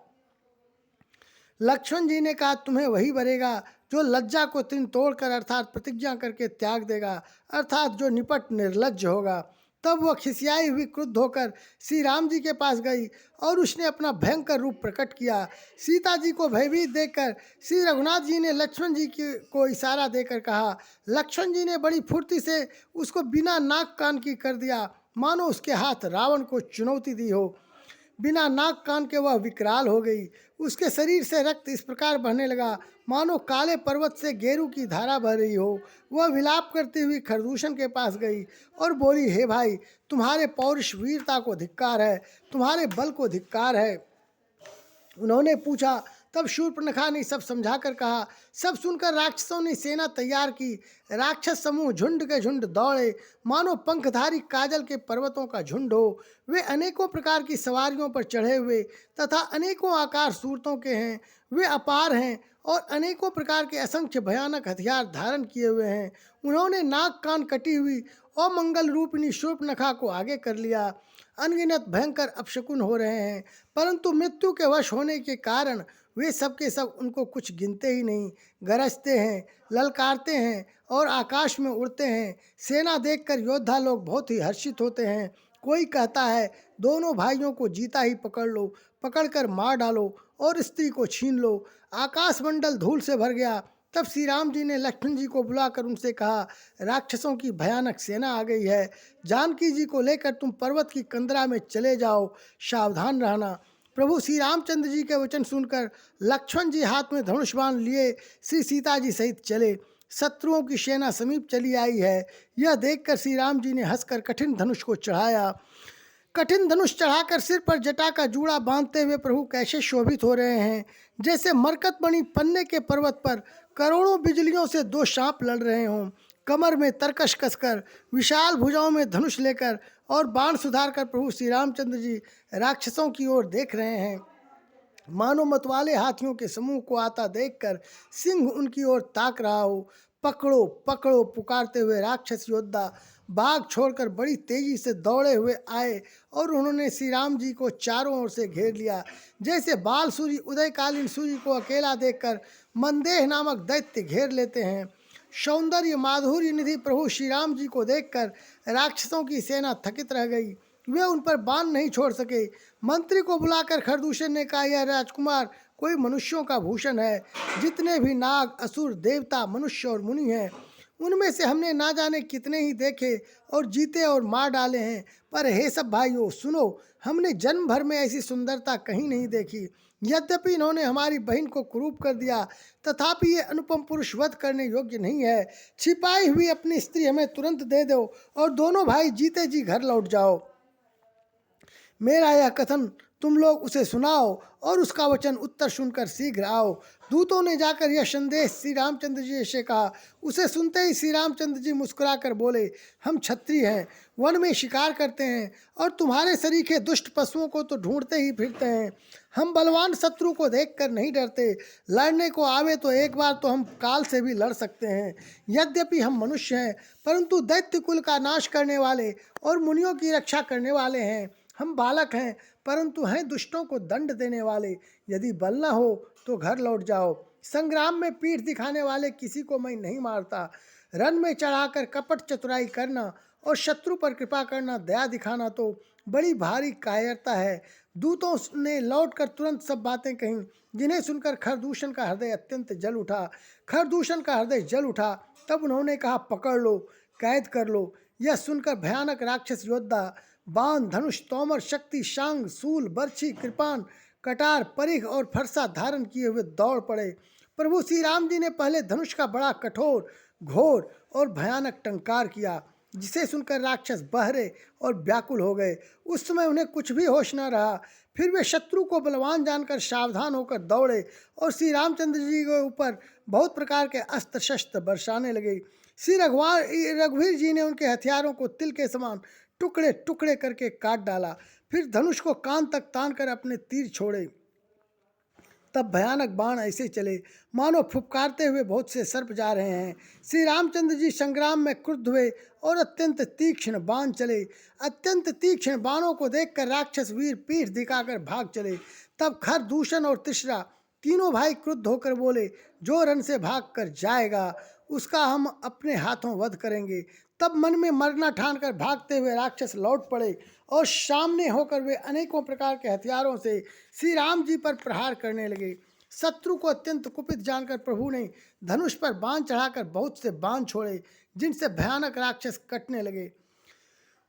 लक्ष्मण जी ने कहा, तुम्हें वही वरेगा जो लज्जा को तीन तोड़कर अर्थात प्रतिज्ञा करके त्याग देगा, अर्थात जो निपट निर्लज्ज होगा। तब वह खिसियाई हुई क्रुद्ध होकर श्री राम जी के पास गई और उसने अपना भयंकर रूप प्रकट किया। सीता जी को भयभीत देखकर श्री रघुनाथ जी ने लक्ष्मण जी को इशारा देकर कहा। लक्ष्मण जी ने बड़ी फुर्ती से उसको बिना नाक कान की कर दिया, मानो उसके हाथ रावण को चुनौती दी हो। बिना नाक कान के वह विकराल हो गई। उसके शरीर से रक्त इस प्रकार बहने लगा मानो काले पर्वत से गेरू की धारा बह रही हो। वह विलाप करती हुई खरदूषण के पास गई और बोली, हे भाई, तुम्हारे पौरुष वीरता को धिक्कार है, तुम्हारे बल को धिक्कार है। उन्होंने पूछा। तब शूर्पणखा ने सब समझा कर कहा। सब सुनकर राक्षसों ने सेना तैयार की। राक्षस समूह झुंड के झुंड दौड़े, मानो पंखधारी काजल के पर्वतों का झुंड हो। वे अनेकों प्रकार की सवारियों पर चढ़े हुए तथा अनेकों आकार सूरतों के हैं। वे अपार हैं और अनेकों प्रकार के असंख्य भयानक हथियार धारण किए हुए हैं। उन्होंने नाक कान कटी हुई और मंगल रूपिणी शूर्पणखा को आगे कर लिया। अनगिनत भयंकर अपशकुन हो रहे हैं, परंतु मृत्यु के वश होने के कारण वे सब के सब उनको कुछ गिनते ही नहीं। गरजते हैं, ललकारते हैं और आकाश में उड़ते हैं। सेना देखकर योद्धा लोग बहुत ही हर्षित होते हैं। कोई कहता है, दोनों भाइयों को जीता ही पकड़ लो, पकड़कर मार डालो और स्त्री को छीन लो। आकाश मंडल धूल से भर गया तब श्री राम जी ने लक्ष्मण जी को बुलाकर उनसे कहा, राक्षसों की भयानक सेना आ गई है, जानकी जी को लेकर तुम पर्वत की कंदरा में चले जाओ, सावधान रहना। प्रभु श्री रामचंद्र जी के वचन सुनकर लक्ष्मण जी हाथ में धनुष बाण लिए श्री सीता जी सहित चले। शत्रुओं की सेना समीप चली आई है, यह देखकर श्री राम जी ने हंसकर कठिन धनुष को चढ़ाया। कठिन धनुष चढ़ाकर सिर पर जटा का जूड़ा बांधते हुए प्रभु कैसे शोभित हो रहे हैं, जैसे मरकत बनी पन्ने के पर्वत पर करोड़ों बिजलियों से दो सांप लड़ रहे हों। कमर में तरकश कसकर, विशाल भुजाओं में धनुष लेकर और बाण सुधार कर प्रभु श्री रामचंद्र जी राक्षसों की ओर देख रहे हैं। मानो मतवाले हाथियों के समूह को आता देखकर सिंह उनकी ओर ताक रहा हो। पकड़ो पकड़ो पुकारते हुए राक्षस योद्धा बाघ छोड़कर बड़ी तेजी से दौड़े हुए आए और उन्होंने श्री राम जी को चारों ओर से घेर लिया। जैसे बाल सूर्य उदयकालीन सूर्य को अकेला देखकर मंदेह नामक दैत्य घेर लेते हैं। सौंदर्य माधुर्य निधि प्रभु श्री राम जी को देखकर राक्षसों की सेना थकित रह गई, वे उन पर बाण नहीं छोड़ सके। मंत्री को बुलाकर खरदूषण ने कहा, यह राजकुमार कोई मनुष्यों का भूषण है। जितने भी नाग असुर देवता मनुष्य और मुनि हैं, उनमें से हमने ना जाने कितने ही देखे और जीते और मार डाले हैं, पर हे सब भाइयों सुनो, हमने जन्म भर में ऐसी सुंदरता कहीं नहीं देखी। यद्यपि इन्होंने हमारी बहन को कुरूप कर दिया, तथापि ये अनुपम पुरुष वध करने योग्य नहीं है। छिपाई हुई अपनी स्त्री हमें तुरंत दे दो और दोनों भाई जीते जी घर लौट जाओ। मेरा यह कथन तुम लोग उसे सुनाओ और उसका वचन उत्तर सुनकर शीघ्र आओ। दूतों ने जाकर यह संदेश श्री रामचंद्र जी से कहा। उसे सुनते ही श्री रामचंद्र जी मुस्कुराकर बोले, हम क्षत्रिय हैं, वन में शिकार करते हैं और तुम्हारे सरीखे दुष्ट पशुओं को तो ढूंढते ही फिरते हैं। हम बलवान शत्रु को देखकर नहीं डरते, लड़ने को आवे तो एक बार तो हम काल से भी लड़ सकते हैं। यद्यपि हम मनुष्य हैं, परंतु दैत्य कुल का नाश करने वाले और मुनियों की रक्षा करने वाले हैं। हम बालक हैं, परंतु हैं दुष्टों को दंड देने वाले। यदि बल न हो तो घर लौट जाओ। संग्राम में पीठ दिखाने वाले किसी को मैं नहीं मारता। रन में चढ़ाकर कपट चतुराई करना और शत्रु पर कृपा करना, दया दिखाना तो बड़ी भारी कायरता है। दूतों ने लौटकर तुरंत सब बातें कहीं, जिन्हें सुनकर खरदूषण का हृदय अत्यंत जल उठा। खरदूषण का हृदय जल उठा। तब उन्होंने कहा, पकड़ लो, कैद कर लो। यह सुनकर भयानक राक्षस योद्धा बाण धनुष तोमर शक्ति शांग सूल बर्छी कृपान कटार परिघ और फरसा धारण किए हुए दौड़ पड़े। प्रभु श्री राम जी ने पहले धनुष का बड़ा कठोर घोर और भयानक टंकार किया, जिसे सुनकर राक्षस बहरे और व्याकुल हो गए। उस समय उन्हें कुछ भी होश न रहा। फिर वे शत्रु को बलवान जानकर सावधान होकर दौड़े और श्री रामचंद्र जी के ऊपर बहुत प्रकार के अस्त्र शस्त्र बरसाने लगे। श्री रघुवीर जी ने उनके हथियारों को तिल के समान टुकड़े टुकड़े करके काट डाला। फिर धनुष को कान तक तान कर अपने तीर छोड़े। तब भयानक बाण ऐसे चले मानो फुफकारते हुए बहुत से सर्प जा रहे हैं। श्री रामचंद्र जी संग्राम में क्रुद्ध हुए और अत्यंत तीक्ष्ण बाण चले। अत्यंत तीक्ष्ण बाणों को देखकर राक्षस वीर पीठ दिखाकर भाग चले। तब खरदूषण और तिसरा तीनों भाई क्रुद्ध होकर बोले, जो रन से भाग कर जाएगा उसका हम अपने हाथों वध करेंगे। तब मन में मरना ठान कर भागते हुए राक्षस लौट पड़े और सामने होकर वे अनेकों प्रकार के हथियारों से श्री राम जी पर प्रहार करने लगे। शत्रु को अत्यंत कुपित जानकर प्रभु ने धनुष पर बाण चढ़ाकर बहुत से बाण छोड़े, जिनसे भयानक राक्षस कटने लगे।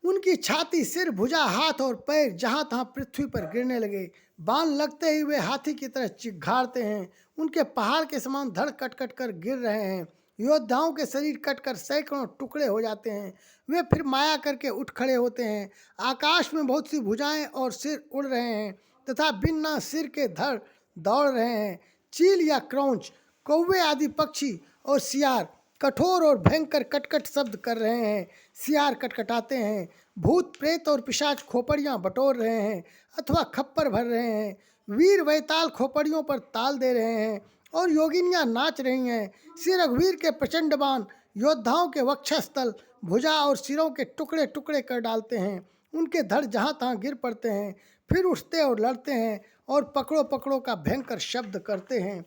उनकी छाती, सिर, भुजा, हाथ और पैर जहाँ तहाँ पृथ्वी पर गिरने लगे। बाण लगते ही वे हाथी की तरह चिघाड़ते हैं। उनके पहाड़ के समान धड़ कट कट कर गिर रहे हैं। योद्धाओं के शरीर कटकर सैकड़ों टुकड़े हो जाते हैं। वे फिर माया करके उठ खड़े होते हैं। आकाश में बहुत सी भुजाएं और सिर उड़ रहे हैं तथा बिना सिर के धड़ दौड़ रहे हैं। चील या क्रौंच, कौवे आदि पक्षी और सियार कठोर और भयंकर कटकट शब्द कर रहे हैं। सियार कटकटाते हैं। भूत प्रेत और पिशाच खोपड़ियाँ बटोर रहे हैं अथवा खप्पर भर रहे हैं। वीर वैताल खोपड़ियों पर ताल दे रहे हैं और योगिनियाँ नाच रही हैं। श्री रघुवीर के प्रचंड बाण योद्धाओं के वक्षस्थल, भुजा और सिरों के टुकड़े टुकड़े कर डालते हैं। उनके धड़ जहाँ तहाँ गिर पड़ते हैं, फिर उठते और लड़ते हैं और पकड़ो पकड़ो का भयंकर शब्द करते हैं।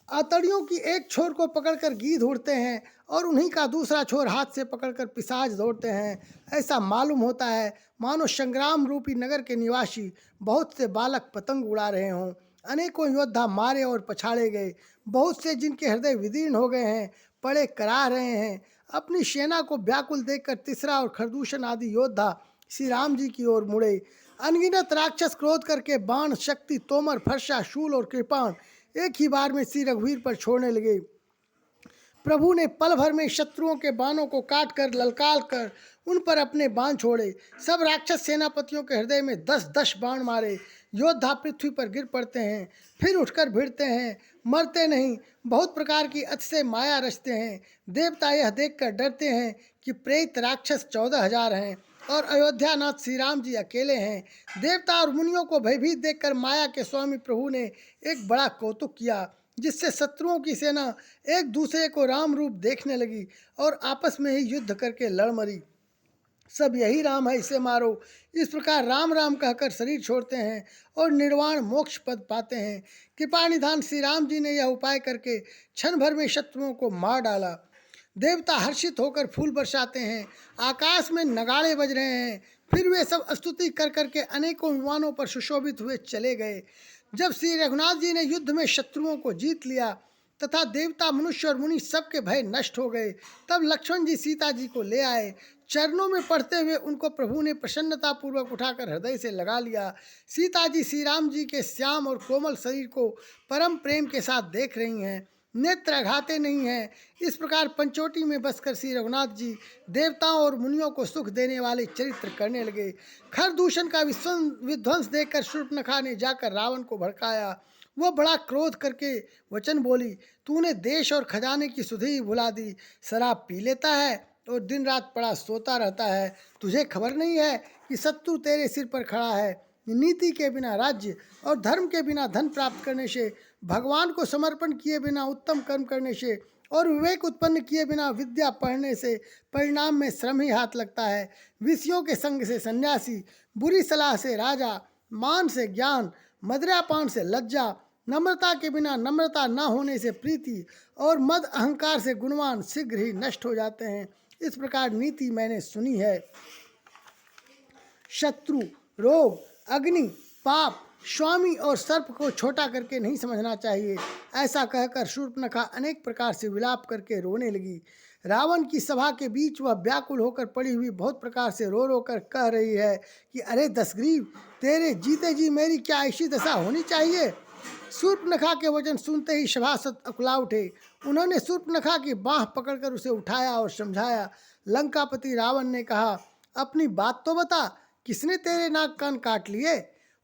आतड़ियों की एक छोर को पकड़कर गीध उड़ते हैं और उन्हीं का दूसरा छोर हाथ से पकड़कर पिशाच दौड़ते हैं। ऐसा मालूम होता है मानो संग्राम रूपी नगर के निवासी बहुत से बालक पतंग उड़ा रहे हों। अनेकों योद्धा मारे और पछाड़े गए। बहुत से जिनके हृदय विदीर्ण हो गए हैं पड़े कराह रहे हैं। अपनी सेना को व्याकुल देखकर तीसरा और खरदूषण आदि योद्धा श्री राम जी की ओर मुड़े। अनगिनत राक्षस क्रोध करके बाण, शक्ति, तोमर, फरसा, शूल और कृपाण एक ही बार में श्री रघुवीर पर छोड़ने लगे। प्रभु ने पल भर में शत्रुओं के बाणों को काट कर ललकार कर उन पर अपने बाण छोड़े। सब राक्षस सेनापतियों के हृदय में 10-10 बाण मारे। योद्धा पृथ्वी पर गिर पड़ते हैं, फिर उठकर भिड़ते हैं, मरते नहीं। बहुत प्रकार की अतिशय माया रचते हैं। देवता यह देखकर डरते हैं कि प्रेत राक्षस 14,000 हैं और अयोध्यानाथ श्री राम जी अकेले हैं। देवता और मुनियों को भयभीत देखकर माया के स्वामी प्रभु ने एक बड़ा कौतुक किया, जिससे शत्रुओं की सेना एक दूसरे को राम रूप देखने लगी और आपस में ही युद्ध करके लड़ मरी। सब यही राम है, इसे मारो। इस प्रकार राम राम कहकर शरीर छोड़ते हैं और निर्वाण मोक्ष पद पाते हैं। कृपा निधान श्री राम जी ने यह उपाय करके क्षण भर में शत्रुओं को मार डाला। देवता हर्षित होकर फूल बरसाते हैं, आकाश में नगाड़े बज रहे हैं। फिर वे सब स्तुति कर करके अनेकों विमानों पर सुशोभित हुए चले गए। जब श्री रघुनाथ जी ने युद्ध में शत्रुओं को जीत लिया तथा देवता, मनुष्य और मुनि सबके भय नष्ट हो गए, तब लक्ष्मण जी सीता जी को ले आए। चरणों में पड़ते हुए उनको प्रभु ने प्रसन्नता पूर्वक उठाकर हृदय से लगा लिया। सीता जी श्री राम जी के श्याम और कोमल शरीर को परम प्रेम के साथ देख रही हैं, नेत्र अघाते नहीं हैं। इस प्रकार पंचोटी में बसकर श्री रघुनाथ जी देवताओं और मुनियों को सुख देने वाले चरित्र करने लगे। खरदूषण का विध्वंस देखकर शूर्पणखा ने जाकर रावण को भड़काया। वह बड़ा क्रोध करके वचन बोली, तूने देश और खजाने की सुधि ही भुला दी। शराब पी लेता है और दिन रात पड़ा सोता रहता है। तुझे खबर नहीं है कि शत्रु तेरे सिर पर खड़ा है। नीति के बिना राज्य और धर्म के बिना धन प्राप्त करने से, भगवान को समर्पण किए बिना उत्तम कर्म करने से और विवेक उत्पन्न किए बिना विद्या पढ़ने से परिणाम में श्रम ही हाथ लगता है। विषयों के संग से सन्यासी, बुरी सलाह से राजा, मान से ज्ञान, मदिरापान से लज्जा, नम्रता के बिना नम्रता न होने से प्रीति और मद अहंकार से गुणवान शीघ्र ही नष्ट हो जाते हैं। इस प्रकार नीति मैंने सुनी है। शत्रु, रोग, अग्नि, पाप, स्वामी और सर्प को छोटा करके नहीं समझना चाहिए। ऐसा कहकर शूर्पणखा अनेक प्रकार से विलाप करके रोने लगी। रावण की सभा के बीच वह व्याकुल होकर पड़ी हुई बहुत प्रकार से रो रो कर कह रही है कि अरे दशग्रीव, तेरे जीते जी मेरी क्या ऐसी दशा होनी चाहिए। शूर्पणखा के वचन सुनते ही सभासद अकुला उठे। उन्होंने शूर्पणखा की बाँह पकड़कर उसे उठाया और समझाया। लंकापति रावण ने कहा, अपनी बात तो बता, किसने तेरे नाक कान काट लिए।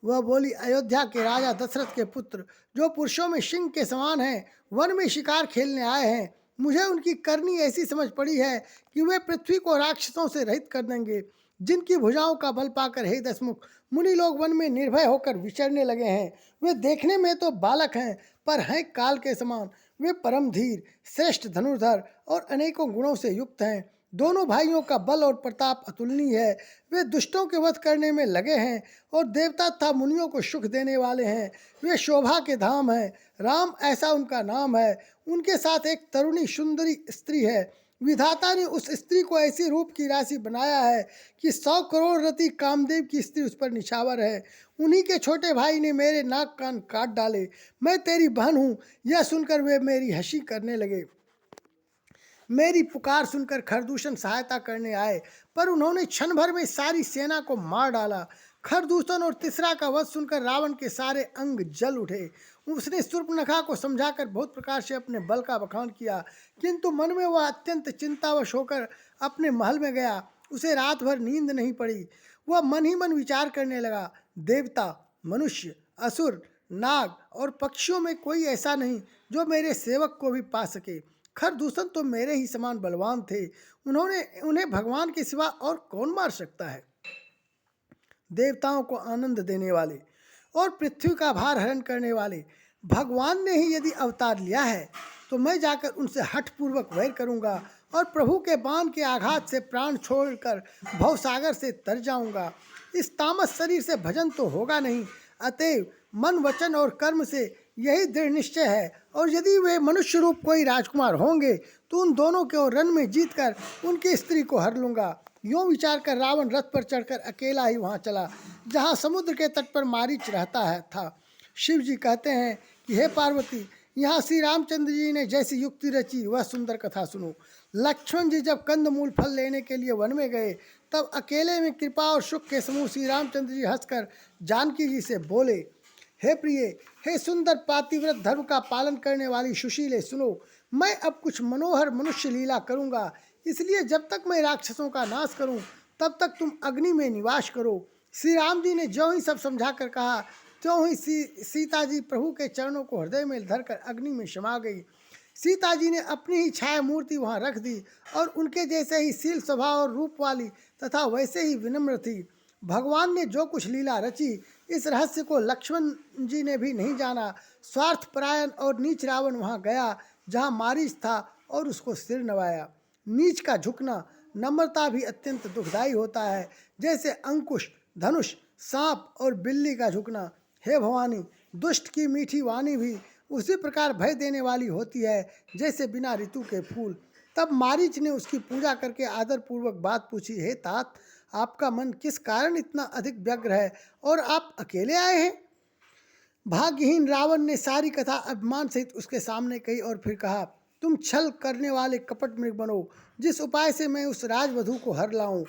वह बोली, अयोध्या के राजा दशरथ के पुत्र, जो पुरुषों में सिंह के समान हैं, वन में शिकार खेलने आए हैं। मुझे उनकी करनी ऐसी समझ पड़ी है कि वे पृथ्वी को राक्षसों से रहित कर देंगे। जिनकी भुजाओं का बल पाकर हे दशमुख मुनि लोग वन में निर्भय होकर विचरने लगे हैं। वे देखने में तो बालक हैं, पर हैं काल के समान। वे परम धीर, श्रेष्ठ धनुर्धर और अनेकों गुणों से युक्त हैं। दोनों भाइयों का बल और प्रताप अतुलनीय है। वे दुष्टों के वध करने में लगे हैं और देवता तथा मुनियों को सुख देने वाले हैं। वे शोभा के धाम हैं, राम ऐसा उनका नाम है। उनके साथ एक तरुणी सुंदरी स्त्री है। विधाता ने उस स्त्री को ऐसी रूप की राशि बनाया है कि 100 करोड़ रति कामदेव की स्त्री उस पर निछावर है। उन्हीं के छोटे भाई ने मेरे नाक कान काट डाले। मैं तेरी बहन हूँ, यह सुनकर वे मेरी हंसी करने लगे। मेरी पुकार सुनकर खरदूषण सहायता करने आए, पर उन्होंने क्षण भर में सारी सेना को मार डाला। खरदूषण और तीसरा का वध सुनकर रावण के सारे अंग जल उठे। उसने शूर्पणखा को समझाकर बहुत प्रकार से अपने बल का बखान किया, किंतु मन में वह अत्यंत चिंतावश होकर अपने महल में गया। उसे रात भर नींद नहीं पड़ी। वह मन ही मन विचार करने लगा, देवता, मनुष्य, असुर, नाग और पक्षियों में कोई ऐसा नहीं जो मेरे सेवक को भी पा सके। खरदूषण तो मेरे ही समान बलवान थे। उन्हें भगवान के सिवा और कौन मार सकता है। देवताओं को आनंद देने वाले और पृथ्वी का भार हरण करने वाले भगवान ने ही यदि अवतार लिया है, तो मैं जाकर उनसे हठपूर्वक वैर करूंगा और प्रभु के बाण के आघात से प्राण छोड़कर भवसागर से तर जाऊंगा। इस तामस शरीर से भजन तो होगा नहीं। अतएव मन, वचन और कर्म से यही दृढ़ निश्चय है, और यदि वे मनुष्य रूप कोई राजकुमार होंगे तो उन दोनों को रण में जीतकर उनकी स्त्री को हर लूंगा। यूँ विचार कर रावण रथ पर चढ़कर अकेला ही वहाँ चला जहाँ समुद्र के तट पर मारीच रहता था। शिव जी कहते हैं कि हे पार्वती, यहाँ श्री रामचंद्र जी ने जैसी युक्ति रची वह सुंदर कथा सुनो। लक्ष्मण जी जब कंदमूल फल लेने के लिए वन में गए, तब अकेले में कृपा और सुख के समूह श्री रामचंद्र जी हंसकर जानकी जी से बोले, हे प्रिय, हे सुंदर पातिव्रत धर्म का पालन करने वाली सुशीले, सुनो, मैं अब कुछ मनोहर मनुष्य लीला करूंगा। इसलिए जब तक मैं राक्षसों का नाश करूं, तब तक तुम अग्नि में निवास करो। श्री राम जी ने ज्यों ही सब समझा कर कहा, त्यों ही सीता जी प्रभु के चरणों को हृदय में धरकर अग्नि में समा गई। सीता जी ने अपनी ही छाया मूर्ति वहां रख दी और उनके जैसे ही शील स्वभाव और रूप वाली तथा वैसे ही विनम्र थी। भगवान ने जो कुछ लीला रची, इस रहस्य को लक्ष्मण जी ने भी नहीं जाना। स्वार्थपरायण और नीच रावण वहां गया जहां मारीच था और उसको सिर नवाया। नीच का झुकना नम्रता भी अत्यंत दुखदायी होता है, जैसे अंकुश, धनुष, सांप और बिल्ली का झुकना। हे भवानी, दुष्ट की मीठी वाणी भी उसी प्रकार भय देने वाली होती है जैसे बिना ऋतु के फूल। तब मारीच ने उसकी पूजा करके आदरपूर्वक बात पूछी, हे तात, आपका मन किस कारण इतना अधिक व्यग्र है और आप अकेले आए हैं? भाग्यहीन रावण ने सारी कथा अभिमान सहित उसके सामने कही और फिर कहा, तुम छल करने वाले कपट मृग बनो, जिस उपाय से मैं उस राजवधू को हर लाऊं।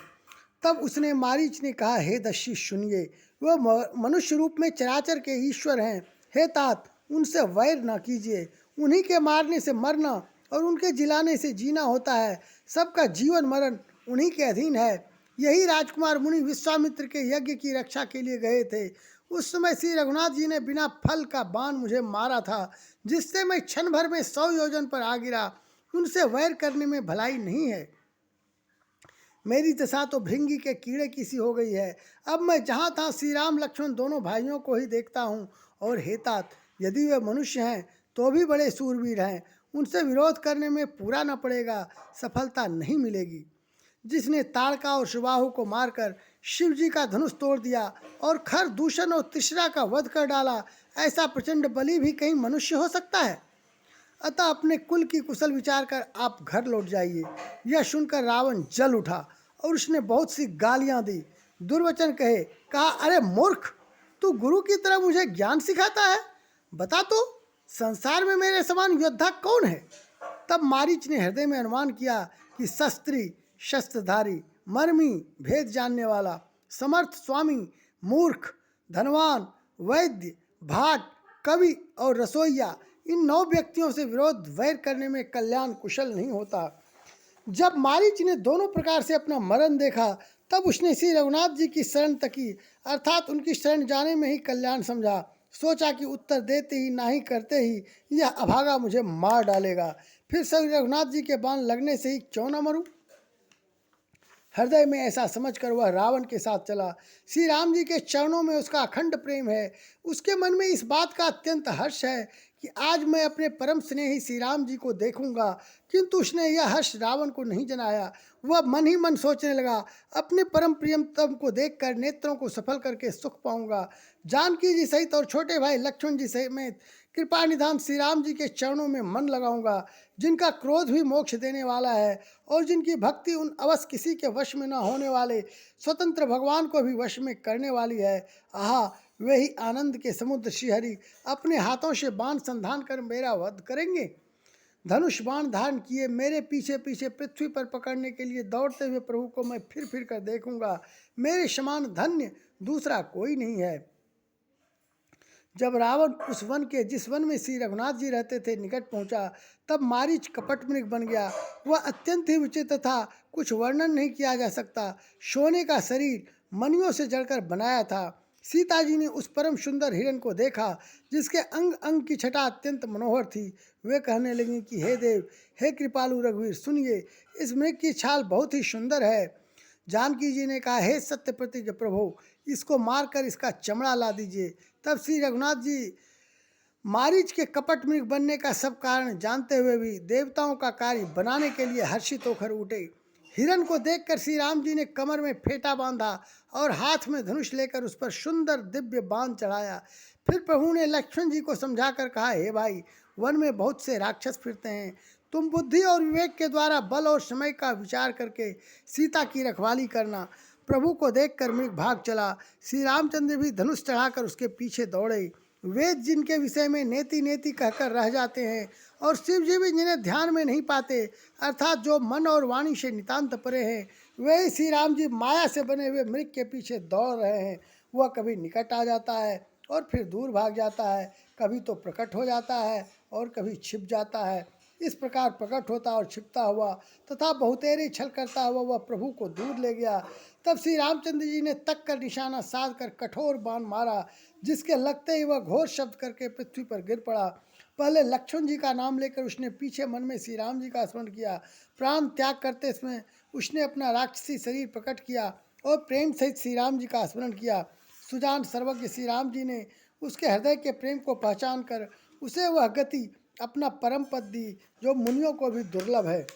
तब उसने मारीच ने कहा, हे दस्यु सुनिए, वह मनुष्य रूप में चराचर के ईश्वर हैं। हे तात, उनसे वैर न कीजिए। उन्हीं के मारने से मरना और उनके जिलाने से जीना होता है। सबका जीवन मरण उन्हीं के अधीन है। यही राजकुमार मुनि विश्वामित्र के यज्ञ की रक्षा के लिए गए थे। उस समय श्री रघुनाथ जी ने बिना फल का बाण मुझे मारा था, जिससे मैं क्षण भर में 100 योजन पर आ गिरा। उनसे वैर करने में भलाई नहीं है। मेरी दशा तो भृंगी के कीड़े की सी हो गई है। अब मैं जहाँ तहाँ श्री राम लक्ष्मण दोनों भाइयों को ही देखता हूँ। और हे तात, यदि वे मनुष्य हैं तो भी बड़े सूरवीर हैं। उनसे विरोध करने में पूरा न पड़ेगा, सफलता नहीं मिलेगी। जिसने ताड़का और सुबाहु को मारकर शिव जी का धनुष तोड़ दिया और खर, दूषण और तिसरा का वध कर डाला, ऐसा प्रचंड बलि भी कहीं मनुष्य हो सकता है? अतः अपने कुल की कुशल विचार कर आप घर लौट जाइए। यह सुनकर रावण जल उठा और उसने बहुत सी गालियां दी, दुर्वचन कहे, कहा, अरे मूर्ख, तू गुरु की तरह मुझे ज्ञान सिखाता है? बता तो, संसार में मेरे समान योद्धा कौन है? तब मारीच ने हृदय में अनुमान किया कि शस्त्री, शस्त्रधारी, मर्मी, भेद जानने वाला, समर्थ स्वामी, मूर्ख, धनवान, वैद्य, भाट, कवि और रसोइया, इन 9 व्यक्तियों से विरोध वैर करने में कल्याण कुशल नहीं होता। जब मारीच ने दोनों प्रकार से अपना मरण देखा, तब उसने श्री रघुनाथ जी की शरण तकी, अर्थात उनकी शरण जाने में ही कल्याण समझा। सोचा कि उत्तर देते ही ना ही करते ही यह अभागा मुझे मार डालेगा, फिर श्री रघुनाथ जी के बाण लगने से ही क्यों न मरूं। हृदय में ऐसा समझकर वह रावण के साथ चला। श्री राम जी के चरणों में उसका अखंड प्रेम है। उसके मन में इस बात का अत्यंत हर्ष है कि आज मैं अपने परम स्नेही श्री राम जी को देखूंगा। किंतु उसने यह हर्ष रावण को नहीं जनाया। वह मन ही मन सोचने लगा, अपने परम प्रियतम को देखकर नेत्रों को सफल करके सुख पाऊंगा। जानकी जी सहित और छोटे भाई लक्ष्मण जी सहित कृपा निधान श्री राम जी के चरणों में मन लगाऊंगा, जिनका क्रोध भी मोक्ष देने वाला है और जिनकी भक्ति उन अवश्य किसी के वश में न होने वाले स्वतंत्र भगवान को भी वश में करने वाली है। आहा, वे ही आनंद के समुद्र श्रीहरि अपने हाथों से बाण संधान कर मेरा वध करेंगे। धनुष बाण धारण किए मेरे पीछे पीछे पृथ्वी पर पकड़ने के लिए दौड़ते हुए प्रभु को मैं फिर फिर कर देखूंगा। मेरे समान धन्य दूसरा कोई नहीं है। जब रावण उस वन के जिस वन में श्री रघुनाथ जी रहते थे निकट पहुंचा, तब मारीच कपट मृग बन गया। वह अत्यंत ही विचित्र था, कुछ वर्णन नहीं किया जा सकता। सोने का शरीर मणियों से जड़कर बनाया था। सीता जी ने उस परम सुंदर हिरण को देखा, जिसके अंग अंग की छटा अत्यंत मनोहर थी। वे कहने लगी कि हे देव, हे कृपालु रघुवीर, सुनिए, इस मृग की छाल बहुत ही सुंदर है। जानकी जी ने कहा, हे सत्य प्रतिज्ञ प्रभु, इसको मारकर इसका चमड़ा ला दीजिए। तब श्री रघुनाथ जी मारीच के कपट मृग बनने का सब कारण जानते हुए भी देवताओं का कार्य बनाने के लिए हर्षित होकर उठे। हिरण को देखकर श्री राम जी ने कमर में फेंटा बांधा और हाथ में धनुष लेकर उस पर सुंदर दिव्य बाण चढ़ाया। फिर प्रभु ने लक्ष्मण जी को समझाकर कहा, हे भाई, वन में बहुत से राक्षस फिरते हैं। तुम बुद्धि और विवेक के द्वारा बल और समय का विचार करके सीता की रखवाली करना। प्रभु को देखकर मृग भाग चला। श्री रामचंद्र भी धनुष चढ़ाकर उसके पीछे दौड़े। वेद जिनके विषय में नेति नेति कहकर रह जाते हैं और शिव जी भी जिन्हें ध्यान में नहीं पाते, अर्थात जो मन और वाणी से नितांत परे हैं, वही श्री राम जी माया से बने हुए मृग के पीछे दौड़ रहे हैं। वह कभी निकट आ जाता है और फिर दूर भाग जाता है, कभी तो प्रकट हो जाता है और कभी छिप जाता है। इस प्रकार प्रकट होता और छिपता हुआ तथा बहुतेरे छल करता हुआ वह प्रभु को दूर ले गया। तब श्री रामचंद्र जी ने तक कर निशाना साध कर कठोर बाण मारा, जिसके लगते ही वह घोर शब्द करके पृथ्वी पर गिर पड़ा। पहले लक्ष्मण जी का नाम लेकर उसने पीछे मन में श्री राम जी का स्मरण किया। प्राण त्याग करते समय उसने अपना राक्षसी शरीर प्रकट किया और प्रेम सहित श्री राम जी का स्मरण किया। सुजान सर्वज्ञ श्री राम जी ने उसके हृदय के प्रेम को पहचान कर उसे वह गति अपना परम पद दी जो मुनियों को भी दुर्लभ है।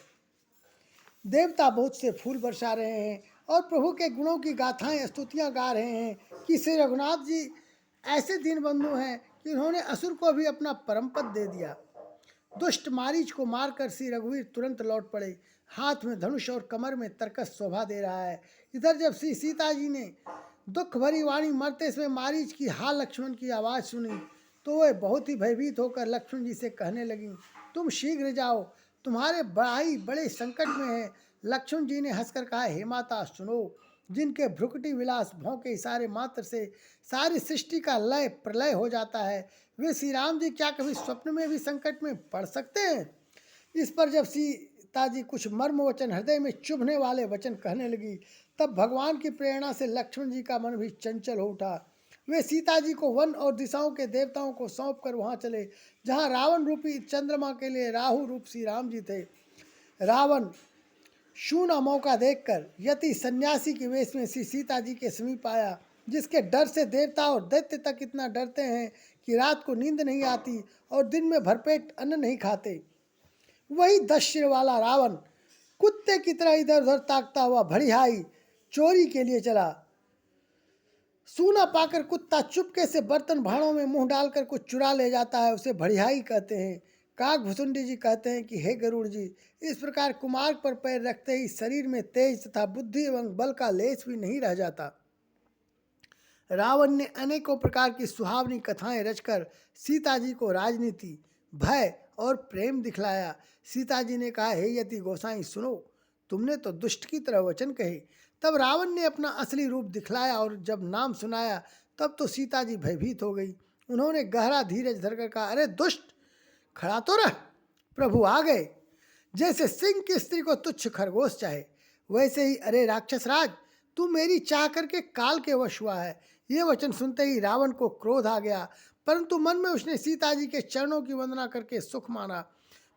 देवता बहुत से फूल बरसा रहे हैं और प्रभु के गुणों की गाथाएं स्तुतियां गा रहे हैं कि श्री रघुनाथ जी ऐसे दीनबंधु हैं कि उन्होंने असुर को भी अपना परम पद दे दिया। दुष्ट मारीच को मारकर श्री रघुवीर तुरंत लौट पड़े, हाथ में धनुष और कमर में तरकस शोभा दे रहा है। इधर जब श्री सीता जी ने दुख भरी वाणी मरते समय मारीच की हा लक्ष्मण की आवाज़ सुनी तो वह बहुत ही भयभीत होकर लक्ष्मण जी से कहने लगी, तुम शीघ्र जाओ, तुम्हारे भाई बड़े संकट में है। लक्ष्मण जी ने हंसकर कहा, हे माता सुनो, जिनके भ्रुकुटी विलास भौं के इशारे मात्र से सारी सृष्टि का लय प्रलय हो जाता है, वे श्री राम जी क्या कभी स्वप्न में भी संकट में पड़ सकते हैं। इस पर जब सीता जी कुछ मर्म वचन हृदय में चुभने वाले वचन कहने लगी, तब भगवान की प्रेरणा से लक्ष्मण जी का मन भी चंचल हो उठा। वे सीता जी को वन और दिशाओं के देवताओं को सौंप कर वहाँ चले जहाँ रावण रूपी चंद्रमा के लिए राहु रूप श्री राम जी थे। रावण शूना मौका देखकर यति सन्यासी के वेश में श्री सीता जी के समीप आया, जिसके डर से देवता और दैत्य तक इतना डरते हैं कि रात को नींद नहीं आती और दिन में भरपेट अन्न नहीं खाते। वही 10 सिर वाला रावण कुत्ते की तरह इधर उधर ताकता हुआ भड़िहाई चोरी के लिए चला। सूना पाकर कुत्ता चुपके से बर्तन भाड़ों में मुंह डालकर कुछ चुरा ले जाता है, उसे भड़िहाई कहते हैं। काक भुसुंडी जी कहते हैं कि हे गरुड़ जी, इस प्रकार कुमार्ग पर पैर रखते ही शरीर में तेज तथा बुद्धि एवं बल का लेश भी नहीं रह जाता। रावण ने अनेकों प्रकार की सुहावनी कथाएं रचकर सीता जी को राजनीति, भय और प्रेम दिखलाया। सीता जी ने कहा, हे यति गोसाई सुनो, तुमने तो दुष्ट की तरह वचन कहे। तब रावण ने अपना असली रूप दिखलाया और जब नाम सुनाया तब तो सीता जी भयभीत हो गई। उन्होंने गहरा धीरज धरकर कहा, अरे दुष्ट, खड़ा तो रह, प्रभु आ गए। जैसे सिंह की स्त्री को तुच्छ खरगोश चाहे, वैसे ही अरे राक्षस राज, तू मेरी चाह करके काल के वश हुआ है। ये वचन सुनते ही रावण को क्रोध आ गया, परंतु मन में उसने सीता जी के चरणों की वंदना करके सुख माना।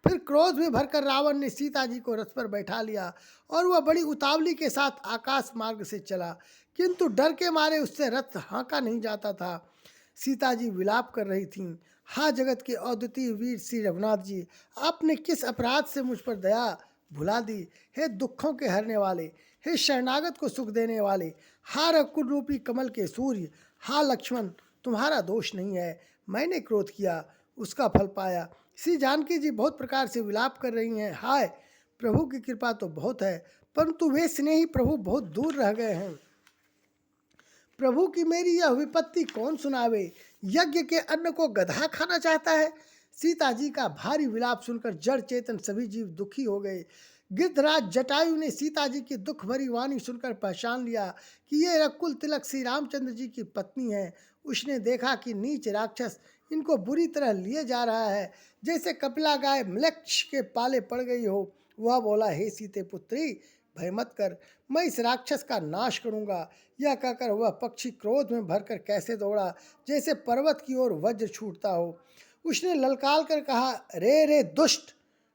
फिर क्रोध में भरकर रावण ने सीता जी को रथ पर बैठा लिया और वह बड़ी उतावली के साथ आकाश मार्ग से चला, किंतु डर के मारे उससे रथ हाँका नहीं जाता था। सीता जी विलाप कर रही थीं, हा जगत के अद्वितीय वीर श्री रघुनाथ जी, आपने किस अपराध से मुझ पर दया भुला दी। हे दुखों के हरने वाले, हे शरणागत को सुख देने वाले, हा रकुल रूपी कमल के सूर्य, हा लक्ष्मण, तुम्हारा दोष नहीं है, मैंने क्रोध किया, उसका फल पाया। श्री जानकी जी बहुत प्रकार से विलाप कर रही हैं, हाय प्रभु की कृपा तो बहुत है, परंतु वे स्नेही प्रभु बहुत दूर रह गए हैं। प्रभु की मेरी यह विपत्ति कौन सुनावे, यज्ञ के अन्न को गधा खाना चाहता है। सीता जी का भारी विलाप सुनकर जड़ चेतन सभी जीव दुखी हो गए। गिद्धराज जटायु ने सीता जी की दुख भरी वाणी सुनकर पहचान लिया कि ये रकुल तिलक श्री रामचंद्र जी की पत्नी है। उसने देखा कि नीच राक्षस इनको बुरी तरह लिए जा रहा है, जैसे कपिला गाय म्लेच्छ के पाले पड़ गई हो। वह बोला, हे सीते पुत्री, भय मत कर, मैं इस राक्षस का नाश करूंगा। यह कहकर वह पक्षी क्रोध में भरकर कैसे दौड़ा, जैसे पर्वत की ओर वज्र छूटता हो। उसने ललकार कर कहा, रे रे दुष्ट,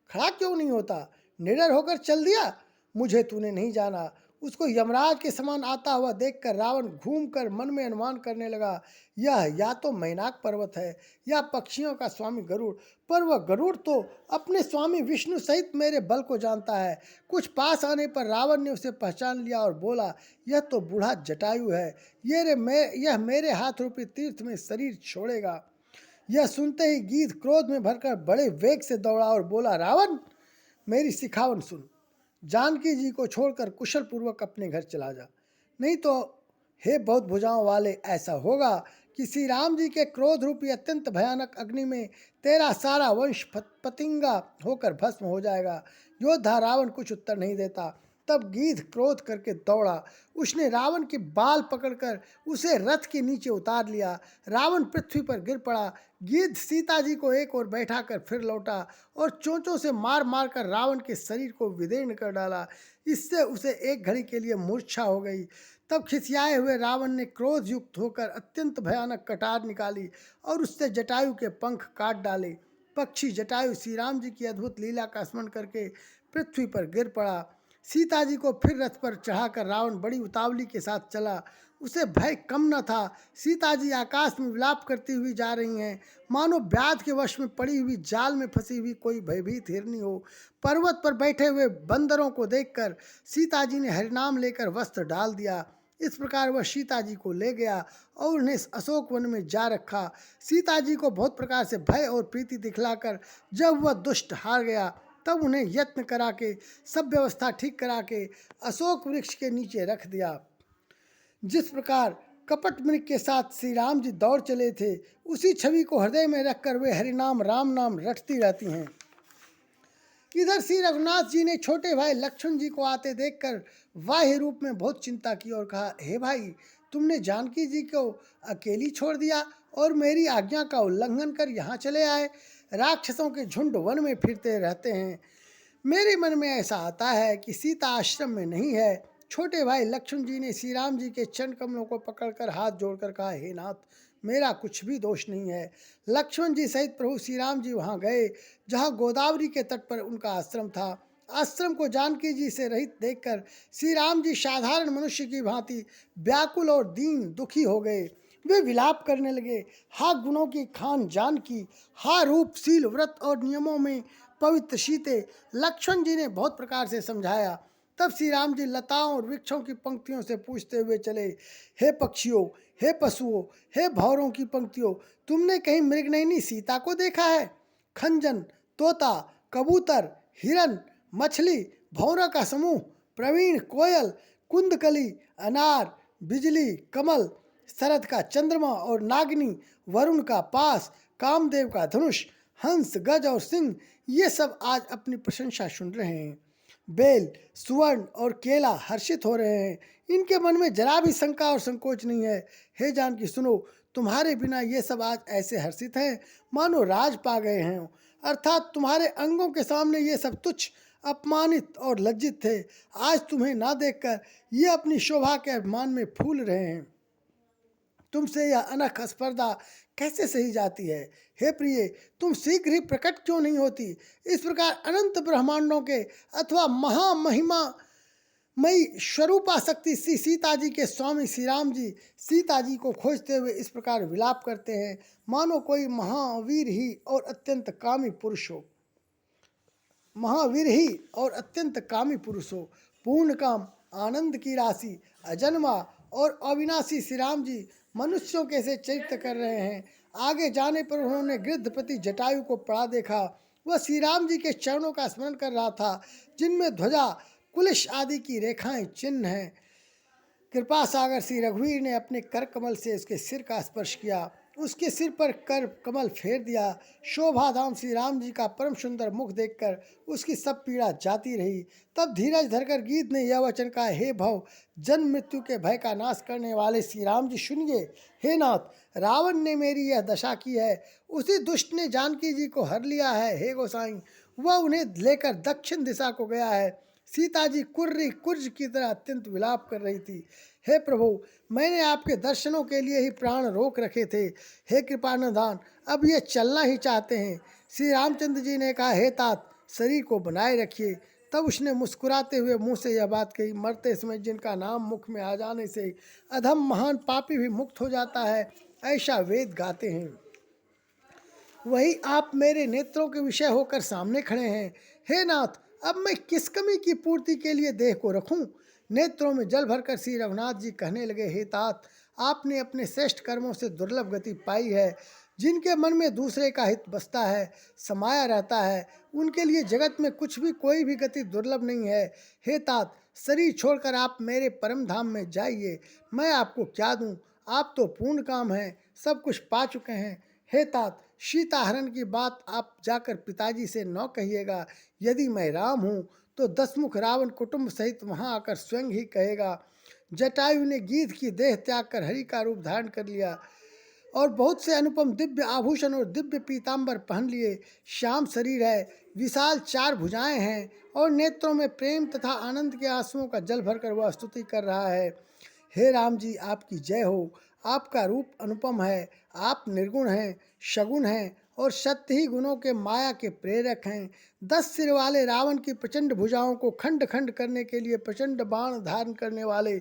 खड़ा क्यों नहीं होता, निडर होकर चल दिया, मुझे तूने नहीं जाना। उसको यमराज के समान आता हुआ देखकर रावण घूमकर मन में अनुमान करने लगा, यह या तो मैनाक पर्वत है या पक्षियों का स्वामी गरुड़, पर वह गरुड़ तो अपने स्वामी विष्णु सहित मेरे बल को जानता है। कुछ पास आने पर रावण ने उसे पहचान लिया और बोला, यह तो बूढ़ा जटायु है, यह मेरे हाथ रूपी तीर्थ में शरीर छोड़ेगा। यह सुनते ही गीध क्रोध में भरकर बड़े वेग से दौड़ा और बोला, रावण, मेरी सिखावन सुन, जानकी जी को छोड़कर कुशल पूर्वक अपने घर चला जा, नहीं तो हे बहुत भुजाओं वाले, ऐसा होगा कि श्री राम जी के क्रोध रूपी अत्यंत भयानक अग्नि में तेरा सारा वंश पतिंगा होकर भस्म हो जाएगा। योद्धा रावण कुछ उत्तर नहीं देता। तब गीध क्रोध करके दौड़ा। उसने रावण के बाल पकड़कर उसे रथ के नीचे उतार लिया। रावण पृथ्वी पर गिर पड़ा। गीध सीता जी को एक ओर बैठाकर फिर लौटा और चोंचों से मार मार कर रावण के शरीर को विदीर्ण कर डाला। इससे उसे एक घड़ी के लिए मूर्छा हो गई। तब खिसियाए हुए रावण ने क्रोध युक्त होकर अत्यंत भयानक कटार निकाली और उससे जटायु के पंख काट डाले। पक्षी जटायु श्री राम जी की अद्भुत लीला का स्मरण करके पृथ्वी पर गिर पड़ा। सीता जी को फिर रथ पर चढ़ाकर रावण बड़ी उतावली के साथ चला। उसे भय कम न था। सीता जी आकाश में विलाप करती हुई जा रही हैं, मानो व्याध के वश में पड़ी हुई जाल में फंसी हुई कोई भयभीत हिरनी हो। पर्वत पर बैठे हुए बंदरों को देखकर सीता जी ने हरिनाम लेकर वस्त्र डाल दिया। इस प्रकार वह सीता जी को ले गया और उन्हें अशोक वन में जा रखा। सीता जी को बहुत प्रकार से भय और प्रीति दिखलाकर जब वह दुष्ट हार गया, तब उन्हें यत्न करा के सब व्यवस्था ठीक करा के अशोक वृक्ष के नीचे रख दिया। जिस प्रकार कपट मृग के साथ श्री राम जी दौड़ चले थे, उसी छवि को हृदय में रखकर वे हरिनाम राम नाम रटती रहती हैं। इधर श्री रघुनाथ जी ने छोटे भाई लक्ष्मण जी को आते देखकर वाह्य रूप में बहुत चिंता की और कहा, हे भाई, तुमने जानकी जी को अकेली छोड़ दिया और मेरी आज्ञा का उल्लंघन कर यहाँ चले आए। राक्षसों के झुंड वन में फिरते रहते हैं। मेरे मन में ऐसा आता है कि सीता आश्रम में नहीं है। छोटे भाई लक्ष्मण जी ने श्री राम जी के चरण कमलों को पकड़कर हाथ जोड़कर कहा, हे नाथ, मेरा कुछ भी दोष नहीं है। लक्ष्मण जी सहित प्रभु श्री राम जी वहाँ गए जहाँ गोदावरी के तट पर उनका आश्रम था। आश्रम को जानकी जी से रहित देखकर श्री राम जी साधारण मनुष्य की भांति व्याकुल और दीन दुखी हो गए। वे विलाप करने लगे, हा गुणों की खान जानकी, हा रूप शील व्रत और नियमों में पवित्र सीते। लक्ष्मण जी ने बहुत प्रकार से समझाया। तब श्री राम जी लताओं और वृक्षों की पंक्तियों से पूछते हुए चले, हे पक्षियों, हे पशुओं, हे भौरों की पंक्तियों, तुमने कहीं मृगनयनी सीता को देखा है? खंजन, तोता, कबूतर, हिरन, मछली, भौरों का समूह, प्रवीण, कोयल, कुंदकली, अनार, बिजली, कमल, शरद का चंद्रमा और नागिनी, वरुण का पास, कामदेव का धनुष, हंस, गज और सिंह, ये सब आज अपनी प्रशंसा सुन रहे हैं। बेल, सुवर्ण और केला हर्षित हो रहे हैं। इनके मन में जरा भी शंका और संकोच नहीं है। हे जानकी सुनो, तुम्हारे बिना ये सब आज ऐसे हर्षित हैं मानो राज पा गए हैं। अर्थात तुम्हारे अंगों के सामने ये सब तुच्छ, अपमानित और लज्जित थे। आज तुम्हें ना देखकर ये अपनी शोभा के अभिमान में फूल रहे हैं। तुमसे यह अनख स्पर्धा कैसे सही जाती है? हे प्रिय, तुम शीघ्र ही प्रकट क्यों नहीं होती? इस प्रकार अनंत ब्रह्मांडों के अथवा महामहिमा मई स्वरूपा शक्ति श्री सीता जी के स्वामी श्री राम जी सीता जी को खोजते हुए इस प्रकार विलाप करते हैं, मानो कोई महावीर ही और अत्यंत कामी पुरुष हो। महावीर ही और अत्यंत कामी पुरुष हो। पूर्ण काम, आनंद की राशि, अजन्मा और अविनाशी श्री राम जी मनुष्यों के से चरित्र कर रहे हैं। आगे जाने पर उन्होंने गृद्धपति जटायु को पड़ा देखा। वह श्री राम जी के चरणों का स्मरण कर रहा था, जिनमें ध्वजा, कुलिश आदि की रेखाएं चिन्ह हैं। कृपा सागर श्री रघुवीर ने अपने कर कमल से उसके सिर का स्पर्श किया, उसके सिर पर कर कमल फेर दिया। शोभाधाम श्री राम जी का परम सुंदर मुख देखकर उसकी सब पीड़ा जाती रही। तब धीरज धरकर गीत ने यह वचन कहा, हे भव, जन्म मृत्यु के भय का नाश करने वाले श्री राम जी सुनिए। हे नाथ, रावण ने मेरी यह दशा की है, उसी दुष्ट ने जानकी जी को हर लिया है। हे गोसाई, वह उन्हें लेकर दक्षिण दिशा को गया है। सीता जी कुर्री कुर्ज की तरह अत्यंत विलाप कर रही थी। हे प्रभु, मैंने आपके दर्शनों के लिए ही प्राण रोक रखे थे। हे कृपानिधान, अब ये चलना ही चाहते हैं। श्री रामचंद्र जी ने कहा, हे तात, शरीर को बनाए रखिए। तब उसने मुस्कुराते हुए मुंह से यह बात कही, मरते समय जिनका नाम मुख में आ जाने से अधम महान पापी भी मुक्त हो जाता है, ऐसा वेद गाते हैं। वही आप मेरे नेत्रों के विषय होकर सामने खड़े हैं। हे नाथ, अब मैं किस कमी की पूर्ति के लिए देह को रखूं? नेत्रों में जल भरकर श्री रघुनाथ जी कहने लगे, हे तात, आपने अपने श्रेष्ठ कर्मों से दुर्लभ गति पाई है। जिनके मन में दूसरे का हित बसता है, समाया रहता है, उनके लिए जगत में कुछ भी कोई भी गति दुर्लभ नहीं है। हे तात, शरीर छोड़कर आप मेरे परम धाम में जाइए। मैं आपको क्या दूं? आप तो पूर्ण काम हैं, सब कुछ पा चुके हैं। हे तात, सीता हरण की बात आप जाकर पिताजी से न कहिएगा। यदि मैं राम हूँ तो दसमुख रावण कुटुंब सहित वहाँ आकर स्वयं ही कहेगा। जटायु ने गीध की देह त्याग कर हरि का रूप धारण कर लिया और बहुत से अनुपम दिव्य आभूषण और दिव्य पीतांबर पहन लिए। श्याम शरीर है, विशाल 4 भुजाएं हैं और नेत्रों में प्रेम तथा आनंद के आंसुओं का जल भरकर वह स्तुति कर रहा है। हे राम जी, आपकी जय हो। आपका रूप अनुपम है, आप निर्गुण हैं, शगुन हैं और सत्य ही गुणों के माया के प्रेरक हैं। 10 सिर वाले रावण की प्रचंड भुजाओं को खंड खंड करने के लिए प्रचंड बाण धारण करने वाले,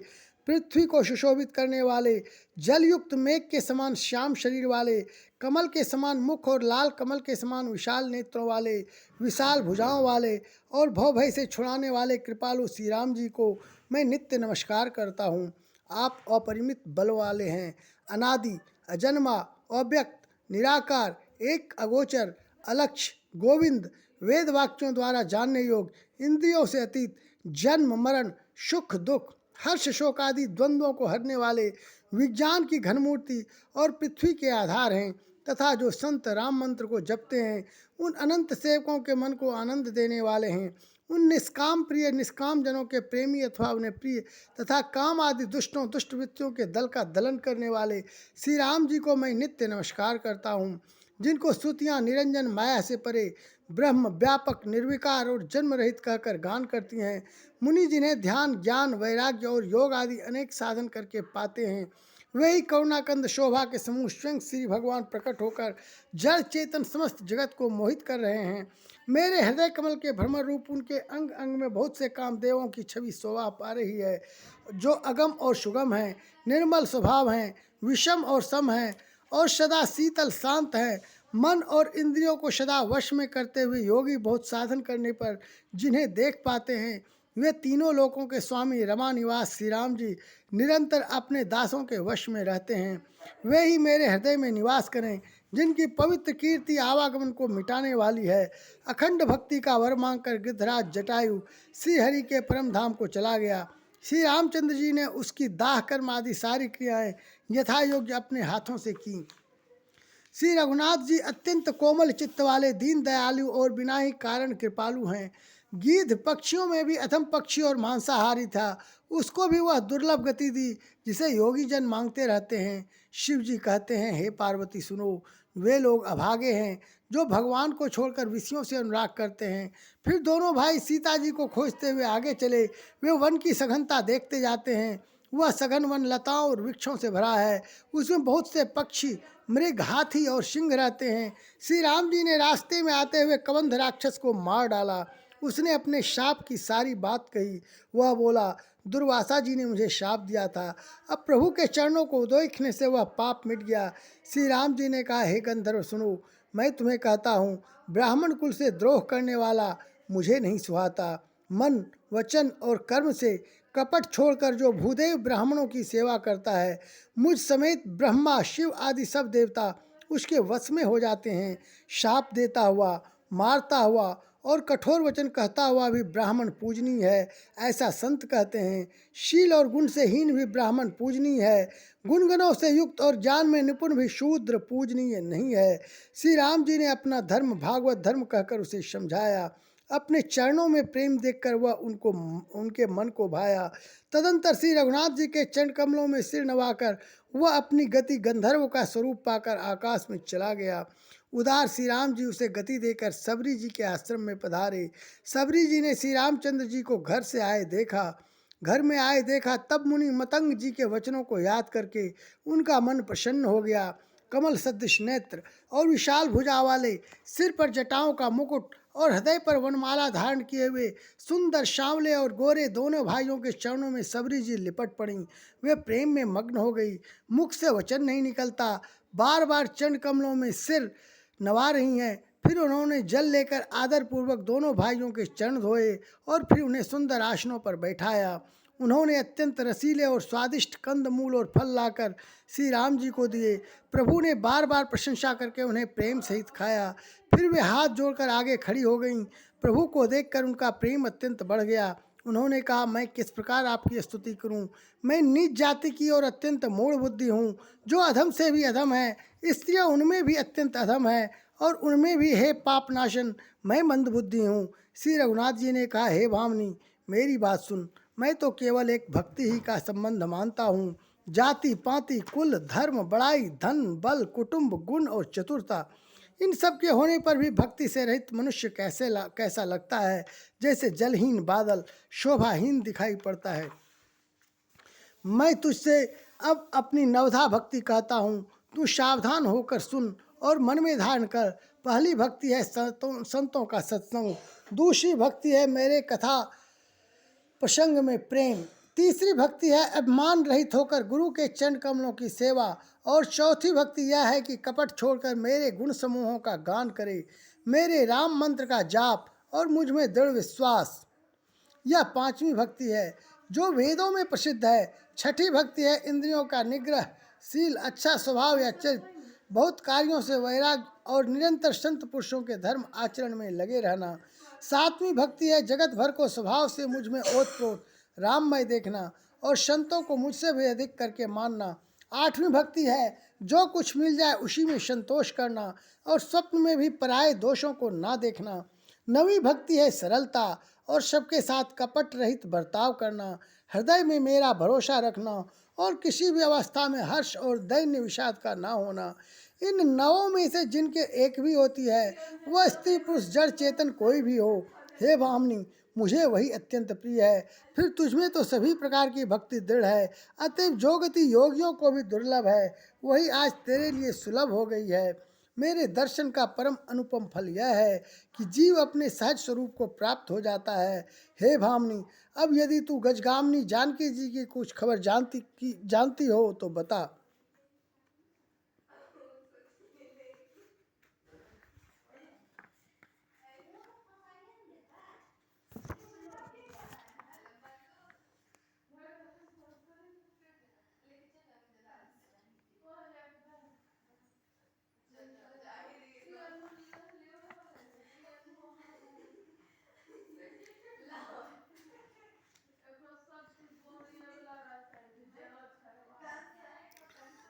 पृथ्वी को सुशोभित करने वाले, जलयुक्त मेघ के समान श्याम शरीर वाले, कमल के समान मुख और लाल कमल के समान विशाल नेत्रों वाले, विशाल भुजाओं वाले और भव भय से छुड़ाने वाले कृपालु श्री राम जी को मैं नित्य नमस्कार करता हूँ। आप अपरिमित बल वाले हैं, अनादि, अजन्मा, अव्यक्त, निराकार, एक अगोचर, अलक्ष्य, गोविंद, वेद वाक्यों द्वारा जानने योग्य, इंद्रियों से अतीत, जन्म मरण, सुख दुख, हर्ष शोक आदि द्वंद्वों को हरने वाले, विज्ञान की घनमूर्ति और पृथ्वी के आधार हैं तथा जो संत राम मंत्र को जपते हैं उन अनंत सेवकों के मन को आनंद देने वाले हैं। उन निष्काम प्रिय निष्काम जनों के प्रेमी अथवा उन्हें प्रिय तथा काम आदि दुष्टों दुष्ट वृत्तियों के दल का दलन करने वाले श्री राम जी को मैं नित्य नमस्कार करता हूँ। जिनको स्तुतियाँ निरंजन माया से परे ब्रह्म व्यापक निर्विकार और जन्म रहित कहकर गान करती हैं, मुनि जिन्हें ध्यान ज्ञान वैराग्य और योग आदि अनेक साधन करके पाते हैं, वही करुणाकंद शोभा के समूह स्वयं श्री भगवान प्रकट होकर जड़ चेतन समस्त जगत को मोहित कर रहे हैं। मेरे हृदय कमल के भ्रमर रूप उनके अंग अंग में बहुत से कामदेवों की छवि शोभा पा रही है, जो अगम और सुगम हैं, निर्मल स्वभाव हैं, विषम और सम हैं और सदा शीतल शांत है। मन और इंद्रियों को सदा वश में करते हुए योगी बहुत साधन करने पर जिन्हें देख पाते हैं, वे तीनों लोकों के स्वामी रमा निवास श्री राम जी निरंतर अपने दासों के वश में रहते हैं। वे ही मेरे हृदय में निवास करें, जिनकी पवित्र कीर्ति आवागमन को मिटाने वाली है। अखंड भक्ति का वर मांगकर गिद्धराज जटायु श्री हरि के परम धाम को चला गया। श्री रामचंद्र जी ने उसकी दाह कर्म आदि सारी क्रियाएं यथा योग्य अपने हाथों से की। श्री रघुनाथ जी अत्यंत कोमल चित्त वाले, दीन दयालु और बिना ही कारण कृपालु हैं। गीध पक्षियों में भी अथम पक्षी और मांसाहारी था, उसको भी वह दुर्लभ गति दी जिसे योगी जन मांगते रहते हैं। शिव जी कहते हैं, हे पार्वती सुनो, वे लोग अभागे हैं जो भगवान को छोड़कर विषयों से अनुराग करते हैं। फिर दोनों भाई सीता जी को खोजते हुए आगे चले। वे वन की सघनता देखते जाते हैं। वह सघन वन लताओं और वृक्षों से भरा है, उसमें बहुत से पक्षी, मृग, हाथी और सिंह रहते हैं। श्री राम जी ने रास्ते में आते हुए कबंध राक्षस को मार डाला। उसने अपने शाप की सारी बात कही। वह बोला, दुर्वासा जी ने मुझे शाप दिया था, अब प्रभु के चरणों को देखने से वह पाप मिट गया। श्री राम जी ने कहा, हे गंधर्व सुनो, मैं तुम्हें कहता हूँ, ब्राह्मण कुल से द्रोह करने वाला मुझे नहीं सुहाता। मन, वचन और कर्म से कपट छोड़कर जो भूदेव ब्राह्मणों की सेवा करता है, मुझ समेत ब्रह्मा शिव आदि सब देवता उसके वश में हो जाते हैं। शाप देता हुआ, मारता हुआ और कठोर वचन कहता हुआ भी ब्राह्मण पूजनीय है, ऐसा संत कहते हैं। शील और गुण से हीन भी ब्राह्मण पूजनीय है, गुणगणों से युक्त और ज्ञान में निपुण भी शूद्र पूजनीय नहीं है। श्री राम जी ने अपना धर्म भागवत धर्म कहकर उसे समझाया। अपने चरणों में प्रेम देखकर वह उनके मन को भाया। तदंतर श्री रघुनाथ जी के चरण कमलों में सिर नवाकर वह अपनी गति गंधर्व का स्वरूप पाकर आकाश में चला गया। उदार श्री राम जी उसे गति देकर सबरी जी के आश्रम में पधारे। सबरी जी ने श्री रामचंद्र जी को घर में आए देखा। तब मुनि मतंग जी के वचनों को याद करके उनका मन प्रसन्न हो गया। कमल सदृश नेत्र और विशाल भुजा वाले, सिर पर जटाओं का मुकुट और हृदय पर वनमाला धारण किए हुए सुंदर सांवले और गोरे दोनों भाइयों के चरणों में सबरी जी लिपट पड़ी। वे प्रेम में मग्न हो गई। मुख से वचन नहीं निकलता, बार बार चरण कमलों में सिर नवा रही हैं। फिर उन्होंने जल लेकर आदरपूर्वक दोनों भाइयों के चरण धोए और फिर उन्हें सुंदर आसनों पर बैठाया। उन्होंने अत्यंत रसीले और स्वादिष्ट कंद मूल और फल लाकर श्री राम जी को दिए। प्रभु ने बार बार प्रशंसा करके उन्हें प्रेम सहित खाया। फिर वे हाथ जोड़कर आगे खड़ी हो गईं। प्रभु को देखकर उनका प्रेम अत्यंत बढ़ गया। उन्होंने कहा, मैं किस प्रकार आपकी स्तुति करूं? मैं नीच जाति की और अत्यंत मूढ़ बुद्धि हूं, जो अधम से भी अधम है। स्त्रियां उनमें भी अत्यंत अधम है, और उनमें भी हे पाप नाशन मैं मंद बुद्धि हूँ। श्री रघुनाथ जी ने कहा, हे भामिनी, मेरी बात सुन। मैं तो केवल एक भक्ति ही का संबंध मानता हूँ। जाति पाति कुल धर्म बड़ाई धन बल कुटुंब गुण और चतुरता, इन सब के होने पर भी भक्ति से रहित मनुष्य कैसा लगता है, जैसे जलहीन बादल शोभाहीन दिखाई पड़ता है। मैं तुझसे अब अपनी नवधा भक्ति कहता हूँ, तू सावधान होकर सुन और मन में धारण कर। पहली भक्ति है संतों का सत्संग, दूसरी भक्ति है मेरे कथा प्रसंग में प्रेम, तीसरी भक्ति है अभिमान रहित होकर गुरु के चरण कमलों की सेवा, और चौथी भक्ति यह है कि कपट छोड़कर मेरे गुण समूहों का गान करे, मेरे राम मंत्र का जाप और मुझ में दृढ़ विश्वास। यह पांचवी भक्ति है जो वेदों में प्रसिद्ध है। छठी भक्ति है इंद्रियों का निग्रह, शील, अच्छा स्वभाव या चरित्र, बहुत कार्यों से वैराग और निरंतर संत पुरुषों के धर्म आचरण में लगे रहना। सातवीं भक्ति है जगत भर को स्वभाव से मुझ में ओतप्रोत राममय देखना और संतों को मुझसे भी अधिक करके मानना। आठवीं भक्ति है जो कुछ मिल जाए उसी में संतोष करना और स्वप्न में भी पराये दोषों को ना देखना। नवीं भक्ति है सरलता और सबके साथ कपट रहित बर्ताव करना, हृदय में मेरा भरोसा रखना और किसी भी अवस्था में हर्ष और दैन्य विषाद का ना होना। इन नवों में से जिनके एक भी होती है, वह स्त्री पुरुष जड़ चेतन कोई भी हो, हे भामिनी, मुझे वही अत्यंत प्रिय है। फिर तुझमें तो सभी प्रकार की भक्ति दृढ़ है, अतएव जो गति योगियों को भी दुर्लभ है, वही आज तेरे लिए सुलभ हो गई है। मेरे दर्शन का परम अनुपम फल यह है कि जीव अपने सहज स्वरूप को प्राप्त हो जाता है। हे भामिनी, अब यदि तू गजगामिनी जानकी जी की कुछ खबर जानती हो तो बता।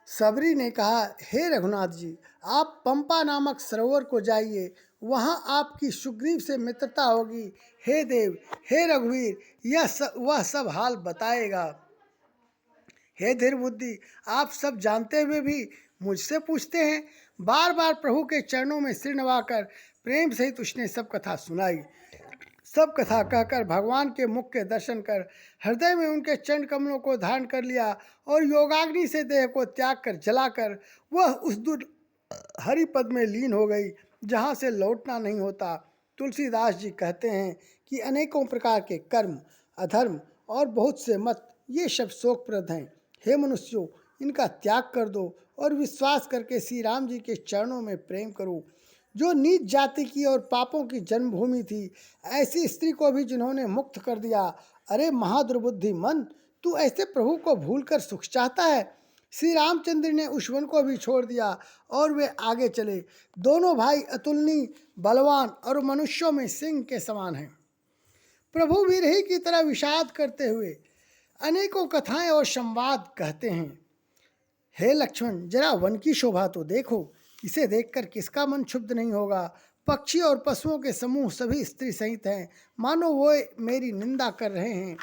सबरी ने कहा, हे रघुनाथ जी, आप पंपा नामक सरोवर को जाइए, वहाँ आपकी सुग्रीव से मित्रता होगी। हे देव, हे रघुवीर, वह सब हाल बताएगा। हे धीर बुद्धि, आप सब जानते हुए भी मुझसे पूछते हैं। बार बार प्रभु के चरणों में सिर नवाकर प्रेम सहित उसने सब कथा सुनाई। सब कथा कहकर भगवान के मुख के दर्शन कर हृदय में उनके चरण कमलों को धारण कर लिया और योगाग्नि से देह को त्याग कर जलाकर वह उस दूर हरिपद में लीन हो गई जहाँ से लौटना नहीं होता। तुलसीदास जी कहते हैं कि अनेकों प्रकार के कर्म, अधर्म और बहुत से मत, ये सब शोकप्रद हैं। हे मनुष्यों, इनका त्याग कर दो और विश्वास करके श्री राम जी के चरणों में प्रेम करो। जो नीच जाति की और पापों की जन्मभूमि थी, ऐसी स्त्री को भी जिन्होंने मुक्त कर दिया। अरे महादुर्बुद्धि मन, तू ऐसे प्रभु को भूलकर सुख चाहता है। श्री रामचंद्र ने उस वन को भी छोड़ दिया और वे आगे चले। दोनों भाई अतुलनीय, बलवान और मनुष्यों में सिंह के समान हैं। प्रभु विरही की तरह विषाद करते हुए अनेकों कथाएं और संवाद कहते हैं। हे लक्ष्मण, जरा वन की शोभा तो देखो, इसे देखकर किसका मन क्षुब्ध नहीं होगा। पक्षी और पशुओं के समूह सभी स्त्री सहित हैं, मानो वो मेरी निंदा कर रहे हैं।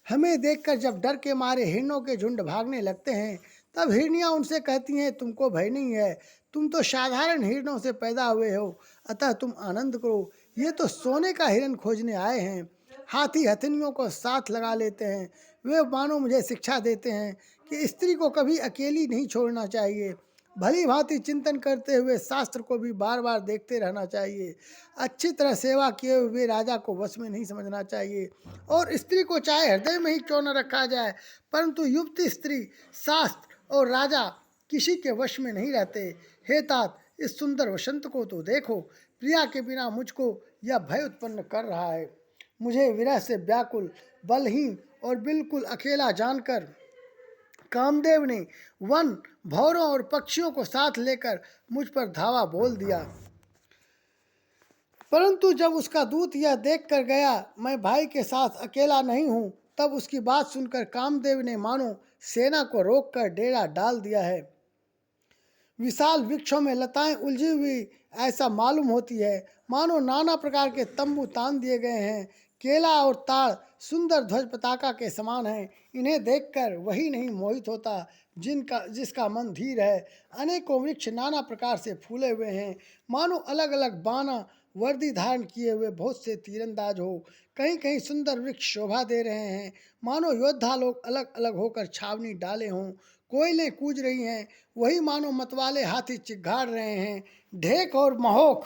हमें देखकर जब डर के मारे हिरणों के झुंड भागने लगते हैं, तब हिरनियाँ उनसे कहती हैं, तुमको भय नहीं है, तुम तो साधारण हिरणों से पैदा हुए हो, अतः तुम आनंद करो। ये तो सोने का हिरण खोजने आए हैं। हाथी हथनियों को साथ लगा लेते हैं। वे मानो मुझे शिक्षा देते हैं कि स्त्री को कभी अकेली नहीं छोड़ना चाहिए। भली भांति चिंतन करते हुए शास्त्र को भी बार बार देखते रहना चाहिए। अच्छी तरह सेवा किए हुए राजा को वश में नहीं समझना चाहिए, और स्त्री को चाहे हृदय में ही क्यों न रखा जाए, परंतु युवती, स्त्री, शास्त्र और राजा किसी के वश में नहीं रहते। हे तात, इस सुंदर वसंत को तो देखो, प्रिया के बिना मुझको यह भय उत्पन्न कर रहा है। मुझे विरह से व्याकुल, बलहीन और बिल्कुल अकेला जानकर कामदेव ने वन, भौरों और पक्षियों को साथ लेकर मुझ पर धावा बोल दिया। परंतु जब उसका दूत यह देख कर गया मैं भाई के साथ अकेला नहीं हूँ, तब उसकी बात सुनकर कामदेव ने मानो सेना को रोककर डेरा डाल दिया है। विशाल वृक्षों में लताएं उलझी हुई ऐसा मालूम होती है, मानो नाना प्रकार के तंबू तान दिए गए हैं। केला और ताड़ सुंदर ध्वज पताका के समान हैं। इन्हें देखकर वही नहीं मोहित होता जिसका मन धीर है। अनेकों वृक्ष नाना प्रकार से फूले हुए हैं, मानो अलग अलग बाना वर्दी धारण किए हुए बहुत से तीरंदाज हो। कहीं कहीं सुंदर वृक्ष शोभा दे रहे हैं, मानो योद्धा लोग अलग अलग होकर छावनी डाले हों। कोयलें कूज रही हैं, वही मानो मतवाले हाथी चिघाड़ रहे हैं। ढेक और महोख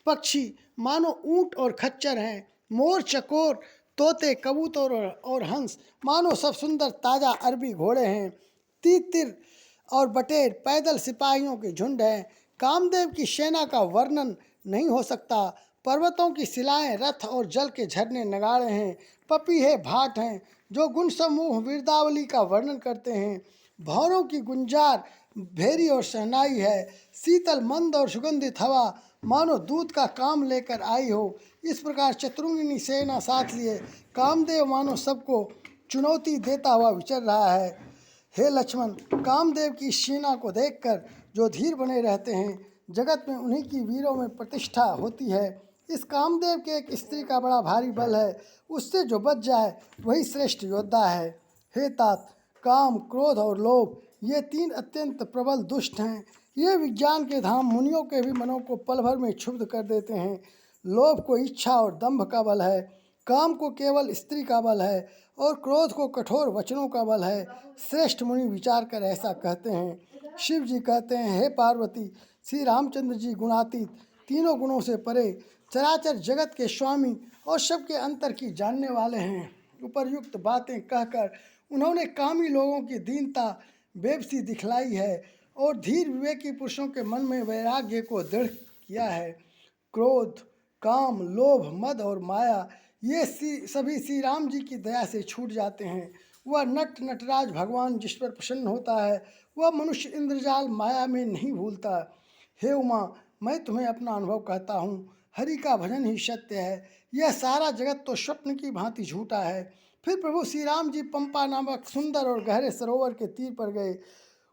पक्षी मानो ऊंट और खच्चर हैं। मोर चकोर तोते कबूतर और हंस मानो सब सुंदर ताज़ा अरबी घोड़े हैं। तीतर और बटेर पैदल सिपाहियों के झुंड हैं। कामदेव की सेना का वर्णन नहीं हो सकता। पर्वतों की शिलाएं रथ और जल के झरने नगाड़े हैं। पपीहे भाट हैं जो गुण समूह वीरदावली का वर्णन करते हैं। भौरों की गुंजार भेरी और शहनाई है। शीतल मंद और सुगंधित हवा मानो दूध का काम लेकर आई हो। इस प्रकार चतुरंगिनी सेना साथ लिए कामदेव मानो सबको चुनौती देता हुआ विचर रहा है। हे लक्ष्मण, कामदेव की सेना को देखकर जो धीर बने रहते हैं, जगत में उन्हीं की वीरों में प्रतिष्ठा होती है। इस कामदेव के एक स्त्री का बड़ा भारी बल है, उससे जो बच जाए वही श्रेष्ठ योद्धा है। हे तात, काम, क्रोध और लोभ ये तीन अत्यंत प्रबल दुष्ट हैं। ये विज्ञान के धाम मुनियों के भी मनों को पल भर में क्षुब्ध कर देते हैं। लोभ को इच्छा और दंभ का बल है, काम को केवल स्त्री का बल है और क्रोध को कठोर वचनों का बल है। श्रेष्ठ मुनि विचार कर ऐसा कहते हैं। शिव जी कहते हैं, हे पार्वती, श्री रामचंद्र जी गुणातीत, तीनों गुणों से परे, चराचर जगत के स्वामी और सबके अंतर की जानने वाले हैं। उपर्युक्त बातें कहकर उन्होंने कामी लोगों की दीनता बेबसी दिखलाई है और धीर विवेकी पुरुषों के मन में वैराग्य को दृढ़ किया है। क्रोध, काम, लोभ, मद और माया ये सभी श्री राम जी की दया से छूट जाते हैं। वह नटराज भगवान जिस पर प्रसन्न होता है, वह मनुष्य इंद्रजाल माया में नहीं भूलता। हे उमा, मैं तुम्हें अपना अनुभव कहता हूँ, हरि का भजन ही सत्य है। यह सारा जगत तो स्वप्न की भांति झूठा है। फिर प्रभु श्री राम जी पंपा नामक सुंदर और गहरे सरोवर के तीर पर गए।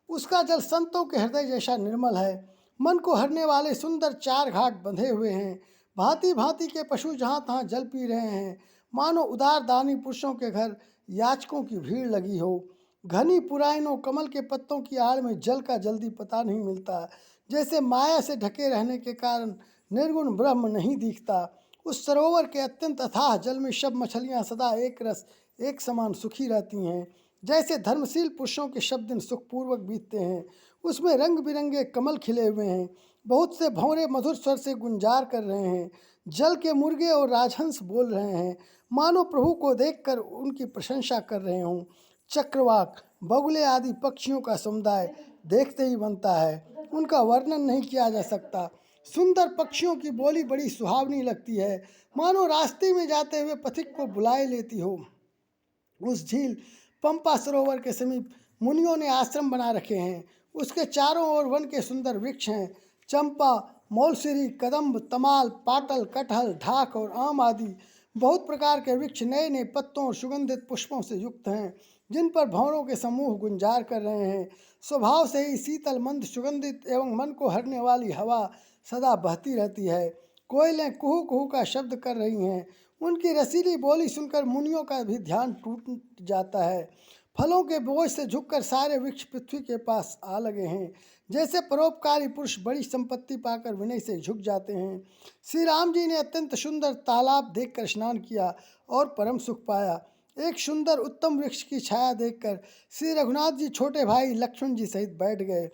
उसका जल संतों के हृदय जैसा निर्मल है। मन को हरने वाले सुंदर चार घाट बंधे हुए हैं। भांति भांति के पशु जहाँ तहाँ जल पी रहे हैं, मानो उदार दानी पुरुषों के घर याचकों की भीड़ लगी हो। घनी पुराइनों कमल के पत्तों की आड़ में जल का जल्दी पता नहीं मिलता। जैसे माया से ढके रहने के कारण निर्गुण ब्रह्म नहीं दिखता। उस सरोवर के अत्यंत अथाह जल में सब मछलियाँ सदा एक रस एक समान सुखी रहती हैं। जैसे धर्मशील पुरुषों के शब्द दिन सुखपूर्वक बीतते हैं। उसमें रंग बिरंगे कमल खिले हुए हैं। बहुत से भंवरे मधुर स्वर से गुंजार कर रहे हैं। जल के मुर्गे और राजहंस बोल रहे हैं, मानो प्रभु को देखकर उनकी प्रशंसा कर रहे हों। चक्रवाक, बगुले आदि पक्षियों का समुदाय देखते ही बनता है, उनका वर्णन नहीं किया जा सकता। सुंदर पक्षियों की बोली बड़ी सुहावनी लगती है, मानो रास्ते में जाते हुए पथिक को बुलाए लेती हो। उस झील पंपा सरोवर के समीप मुनियों ने आश्रम बना रखे हैं। उसके चारों ओर वन के सुंदर वृक्ष हैं। चंपा, मौलसिरी, कदम्ब, तमाल, पाटल, कटहल, ढाक और आम आदि बहुत प्रकार के वृक्ष नए नए पत्तों और सुगंधित पुष्पों से युक्त हैं, जिन पर भंवरों के समूह गुंजार कर रहे हैं। स्वभाव से ही शीतल मंद सुगंधित एवं मन को हरने वाली हवा सदा बहती रहती है। कोयलें कुहू कुहू का शब्द कर रही हैं। उनकी रसीली बोली सुनकर मुनियों का भी ध्यान टूट जाता है। फलों के बोझ से झुककर सारे वृक्ष पृथ्वी के पास आ लगे हैं। जैसे परोपकारी पुरुष बड़ी संपत्ति पाकर विनय से झुक जाते हैं। श्री राम जी ने अत्यंत सुंदर तालाब देखकर स्नान किया और परम सुख पाया। एक सुंदर उत्तम वृक्ष की छाया देखकर श्री रघुनाथ जी छोटे भाई लक्ष्मण जी सहित बैठ गए।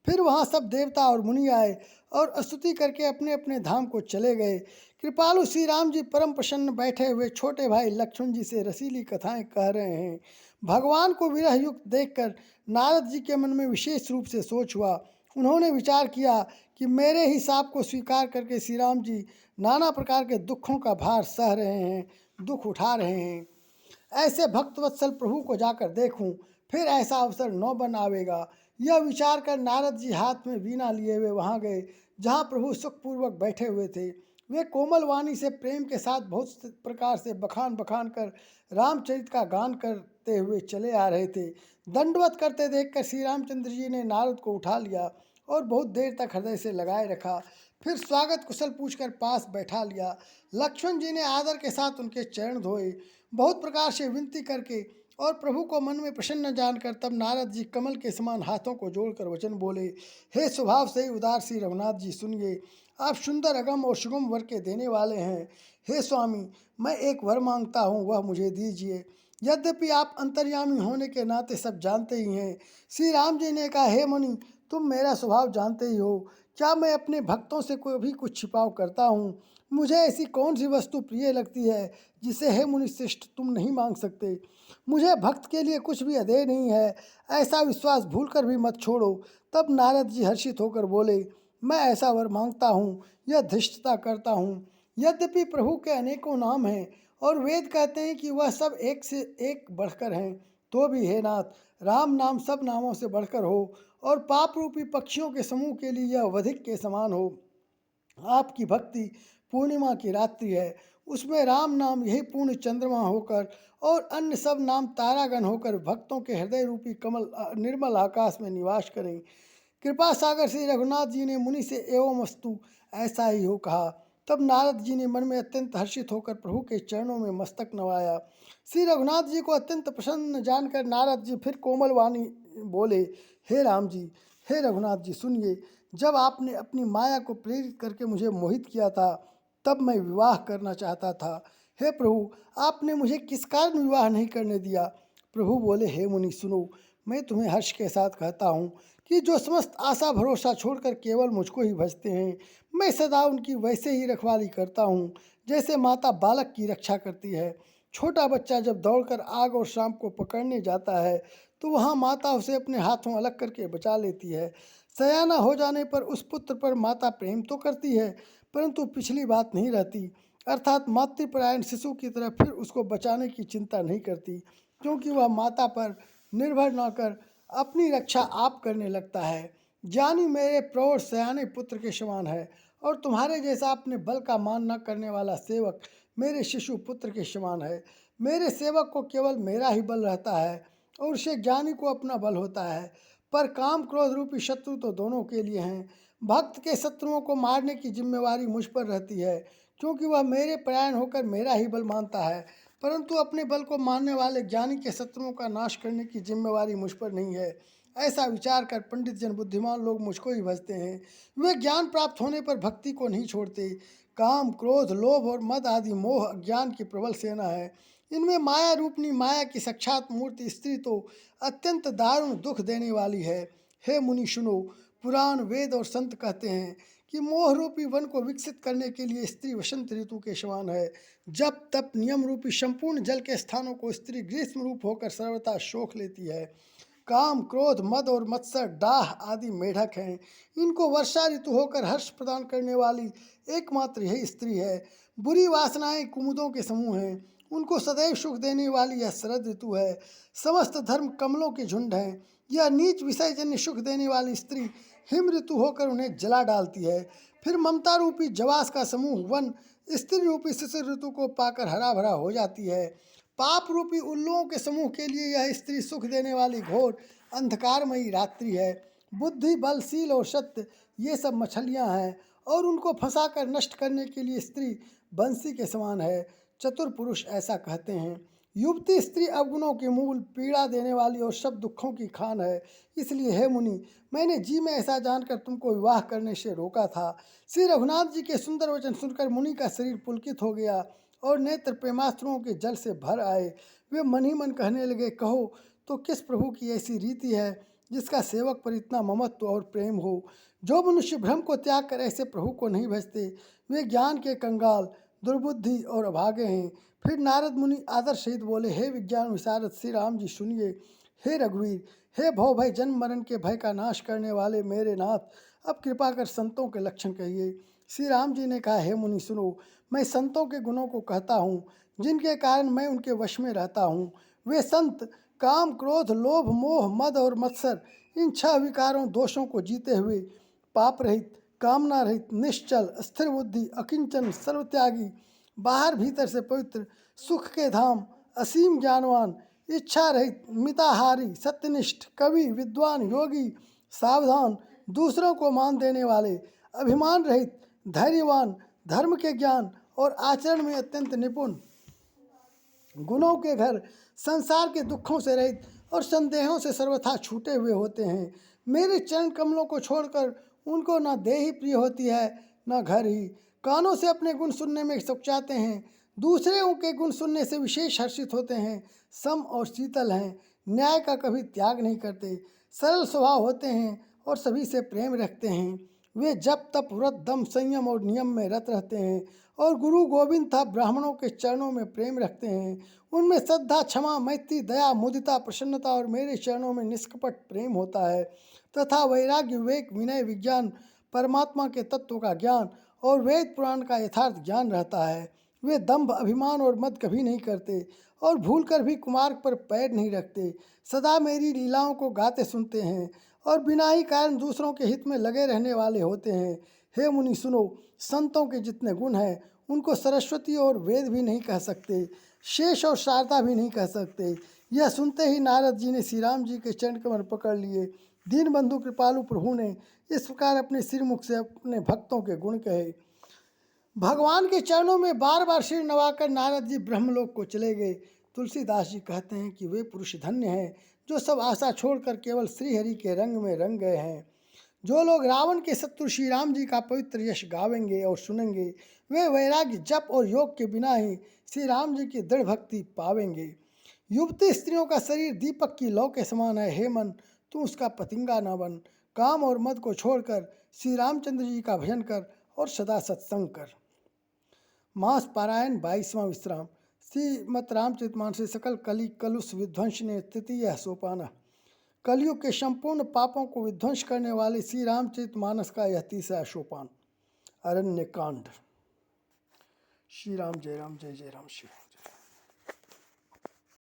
फिर वहाँ सब देवता और मुनि आए और स्तुति करके अपने अपने धाम को चले गए। कृपालु श्री राम जी परम प्रसन्न बैठे हुए छोटे भाई लक्ष्मण जी से रसीली कथाएं कह रहे हैं। भगवान को विरह युक्त देखकर नारद जी के मन में विशेष रूप से सोच हुआ। उन्होंने विचार किया कि मेरे ही शाप को स्वीकार करके श्री राम जी नाना प्रकार के दुखों का भार सह रहे हैं, दुख उठा रहे हैं। ऐसे भक्तवत्सल प्रभु को जाकर देखूं, फिर ऐसा अवसर न बन आवेगा। यह विचार कर नारद जी हाथ में वीणा लिए हुए वहाँ गए, जहाँ प्रभु सुखपूर्वक बैठे हुए थे। वे कोमल वाणी से प्रेम के साथ बहुत प्रकार से बखान बखान कर रामचरित का गान करते हुए चले आ रहे थे। दंडवत करते देखकर श्री रामचंद्र जी ने नारद को उठा लिया और बहुत देर तक हृदय से लगाए रखा। फिर स्वागत कुशल पूछकर पास बैठा लिया। लक्ष्मण जी ने आदर के साथ उनके चरण धोए, बहुत प्रकार से विनती करके और प्रभु को मन में प्रसन्न जानकर तब नारद जी कमल के समान हाथों को जोड़कर वचन बोले, हे स्वभाव से ही उदार श्री रघुनाथ जी सुनिए, आप सुंदर अगम और सुगम वर के देने वाले हैं। हे स्वामी, मैं एक वर मांगता हूँ, वह मुझे दीजिए। यद्यपि आप अंतर्यामी होने के नाते सब जानते ही हैं। श्री राम जी ने कहा, हे मुनि, तुम मेरा स्वभाव जानते ही हो। क्या मैं अपने भक्तों से कोई भी कुछ छिपाव करता हूँ? मुझे ऐसी कौन सी वस्तु प्रिय लगती है जिसे हे मुनि श्रेष्ठ तुम नहीं मांग सकते? मुझे भक्त के लिए कुछ भी अधेय नहीं है, ऐसा विश्वास भूलकर भी मत छोड़ो। तब नारद जी हर्षित होकर बोले, मैं ऐसा वर मांगता हूँ, यह धृष्टता करता हूँ। यद्यपि प्रभु के अनेकों नाम हैं और वेद कहते हैं कि वह सब एक से एक बढ़कर हैं, तो भी हे नाथ, राम नाम सब नामों से बढ़कर हो और पाप रूपी पक्षियों के समूह के लिए यह वधिक के समान हो। आपकी भक्ति पूर्णिमा की रात्रि है, उसमें राम नाम यही पूर्ण चंद्रमा होकर और अन्य सब नाम तारागण होकर भक्तों के हृदय रूपी कमल निर्मल आकाश में निवास करें। कृपा सागर श्री रघुनाथ जी ने मुनि से एवं वस्तु ऐसा ही हो कहा। तब नारद जी ने मन में अत्यंत हर्षित होकर प्रभु के चरणों में मस्तक नवाया। श्री रघुनाथ जी को अत्यंत प्रसन्न जानकर नारद जी फिर कोमल वाणी बोले, हे राम जी, हे रघुनाथ जी सुनिए, जब आपने अपनी माया को प्रेरित करके मुझे मोहित किया था, तब मैं विवाह करना चाहता था। हे प्रभु, आपने मुझे किस कारण विवाह नहीं करने दिया? प्रभु बोले, हे मुनि सुनो, मैं तुम्हें हर्ष के साथ कहता हूँ कि जो समस्त आशा भरोसा छोड़कर केवल मुझको ही भजते हैं, मैं सदा उनकी वैसे ही रखवाली करता हूँ जैसे माता बालक की रक्षा करती है। छोटा बच्चा जब दौड़कर आग और सांप को पकड़ने जाता है तो वहाँ माता उसे अपने हाथों अलग करके बचा लेती है। सयाना हो जाने पर उस पुत्र पर माता प्रेम तो करती है, परंतु पिछली बात नहीं रहती, अर्थात मातृपरायण शिशु की तरह फिर उसको बचाने की चिंता नहीं करती, क्योंकि वह माता पर निर्भर न कर अपनी रक्षा आप करने लगता है। ज्ञानी मेरे प्रौढ़ सयाने पुत्र के समान है और तुम्हारे जैसा अपने बल का मान न करने वाला सेवक मेरे शिशु पुत्र के समान है। मेरे सेवक को केवल मेरा ही बल रहता है और उसे ज्ञानी को अपना बल होता है, पर काम क्रोध रूपी शत्रु तो दोनों के लिए हैं। भक्त के शत्रुओं को मारने की जिम्मेवारी मुझ पर रहती है, क्योंकि वह मेरे परायण होकर मेरा ही बल मानता है, परंतु अपने बल को मानने वाले ज्ञानी के शत्रुओं का नाश करने की जिम्मेवारी मुझ पर नहीं है। ऐसा विचार कर पंडित जन बुद्धिमान लोग मुझको ही भजते हैं। वे ज्ञान प्राप्त होने पर भक्ति को नहीं छोड़ते। काम क्रोध लोभ और मद आदि मोह अज्ञान की प्रबल सेना है। इनमें माया रूपनी माया की साक्षात मूर्ति स्त्री तो अत्यंत दारुण दुख देने वाली है। हे मुनि सुनो, पुराण वेद और संत कहते हैं कि मोह रूपी वन को विकसित करने के लिए स्त्री वसंत ऋतु के समान है। जब तप नियम रूपी संपूर्ण जल के स्थानों को स्त्री ग्रीष्म रूप होकर सर्वथा शोख लेती है। काम क्रोध मद और मत्सर डाह आदि मेढक हैं। इनको वर्षा ऋतु होकर हर्ष प्रदान करने वाली एकमात्र यही स्त्री है। बुरी वासनाएं कुमुदों के समूह हैं, उनको सदैव सुख देने वाली यह शरद ऋतु है। समस्त धर्म कमलों के झुंड हैं। यह नीच विषयजन्य सुख देने वाली स्त्री हिम ऋतु होकर उन्हें जला डालती है। फिर ममता रूपी जवास का समूह वन स्त्री रूपी शिशिर ऋतु को पाकर हरा भरा हो जाती है। पाप रूपी उल्लुओं के समूह के लिए यह स्त्री सुख देने वाली घोर अंधकारमयी रात्रि है। बुद्धि बल शील और सत्य ये सब मछलियां हैं और उनको फंसाकर नष्ट करने के लिए स्त्री बंसी के समान है। चतुर पुरुष ऐसा कहते हैं। युवती स्त्री अवगुणों के मूल पीड़ा देने वाली और सब दुखों की खान है। इसलिए हे मुनि, मैंने जी में ऐसा जानकर तुमको विवाह करने से रोका था। श्री रघुनाथ जी के सुंदर वचन सुनकर मुनि का शरीर पुलकित हो गया और नेत्र प्रेमाश्रुओं के जल से भर आए। वे मन ही मन कहने लगे, कहो तो किस प्रभु की ऐसी रीति है जिसका सेवक पर इतना ममत्व और प्रेम हो? जो मनुष्य भ्रम को त्याग कर ऐसे प्रभु को नहीं भजते, वे ज्ञान के कंगाल दुर्बुद्धि और अभागे हैं। फिर नारद मुनि आदर सहित बोले, हे विज्ञान विशारद श्री राम जी सुनिए। हे रघुवीर, हे भव भय जन्म मरण के भय का नाश करने वाले मेरे नाथ, अब कृपा कर संतों के लक्षण कहिए। श्री राम जी ने कहा, हे मुनि सुनो, मैं संतों के गुणों को कहता हूँ जिनके कारण मैं उनके वश में रहता हूँ। वे संत काम क्रोध लोभ मोह मद और मत्सर इन छह विकारों दोषों को जीते हुए पाप रहित कामना रहित, निश्चल, स्थिर बुद्धि, अकिंचन, सर्वत्यागी, बाहर भीतर से पवित्र, सुख के धाम, असीम ज्ञानवान, इच्छा रहित, मिताहारी, सत्यनिष्ठ, कवि, विद्वान, योगी, सावधान, दूसरों को मान देने वाले, अभिमान रहित, धैर्यवान, धर्म के ज्ञान और आचरण में अत्यंत निपुण, गुणों के घर, संसार के दुखों से रहित और संदेहों से सर्वथा छूटे हुए होते हैं। मेरे चरण कमलों को छोड़कर उनको न देह ही प्रिय होती है न घर ही। कानों से अपने गुण सुनने में सकुचाते हैं, दूसरे के गुण सुनने से विशेष हर्षित होते हैं। सम और शीतल हैं, न्याय का कभी त्याग नहीं करते, सरल स्वभाव होते हैं और सभी से प्रेम रखते हैं। वे जप तप व्रत दम संयम और नियम में रत रहते हैं और गुरु गोविंद था ब्राह्मणों के चरणों में प्रेम रखते हैं। उनमें श्रद्धा, क्षमा, मैत्री, दया, मुदिता, प्रसन्नता और मेरे चरणों में निष्कपट प्रेम होता है तथा वैराग्य, विवेक, विनय, विज्ञान, परमात्मा के तत्व का ज्ञान और वेद पुराण का यथार्थ ज्ञान रहता है। वे दंभ, अभिमान और मद कभी नहीं करते और भूलकर भी कुमार्ग पर पैर नहीं रखते। सदा मेरी लीलाओं को गाते सुनते हैं और बिना ही कारण दूसरों के हित में लगे रहने वाले होते हैं। हे मुनि सुनो, संतों के जितने गुण हैं उनको सरस्वती और वेद भी नहीं कह सकते, शेष और शारदा भी नहीं कह सकते। यह सुनते ही नारद जी ने श्री राम जी के चरण कमल पकड़ लिए। दीनबंधु कृपालु प्रभु ने इस प्रकार अपने सिर मुख से अपने भक्तों के गुण कहे। भगवान के चरणों में बार बार सिर नवाकर नारद जी ब्रह्मलोक को चले गए। तुलसीदास जी कहते हैं कि वे पुरुष धन्य हैं जो सब आशा छोड़कर केवल श्रीहरि के रंग में रंग गए हैं। जो लोग रावण के शत्रु श्री राम जी का पवित्र यश गावेंगे और सुनेंगे, वे वैराग्य, जप और योग के बिना ही श्री राम जी की दृढ़ भक्ति पावेंगे। युवती स्त्रियों का शरीर दीपक की लौ के समान है। हे मन, तू उसका पतिंगा न बन। काम और मद को छोड़कर श्री रामचंद्र जी का भजन कर और सदा सत्संग कर। मास पारायण 22वां विश्राम। श्रीमद् रामचरितमानस सकल कली कलुष विध्वंस ने तृतीय सोपान। कलयुग के संपूर्ण पापों को विध्वंस करने वाले श्री रामचरितमानस का यह तीसरा सोपान। अरण्य कांड। श्री राम जय राम, जय जय राम। श्री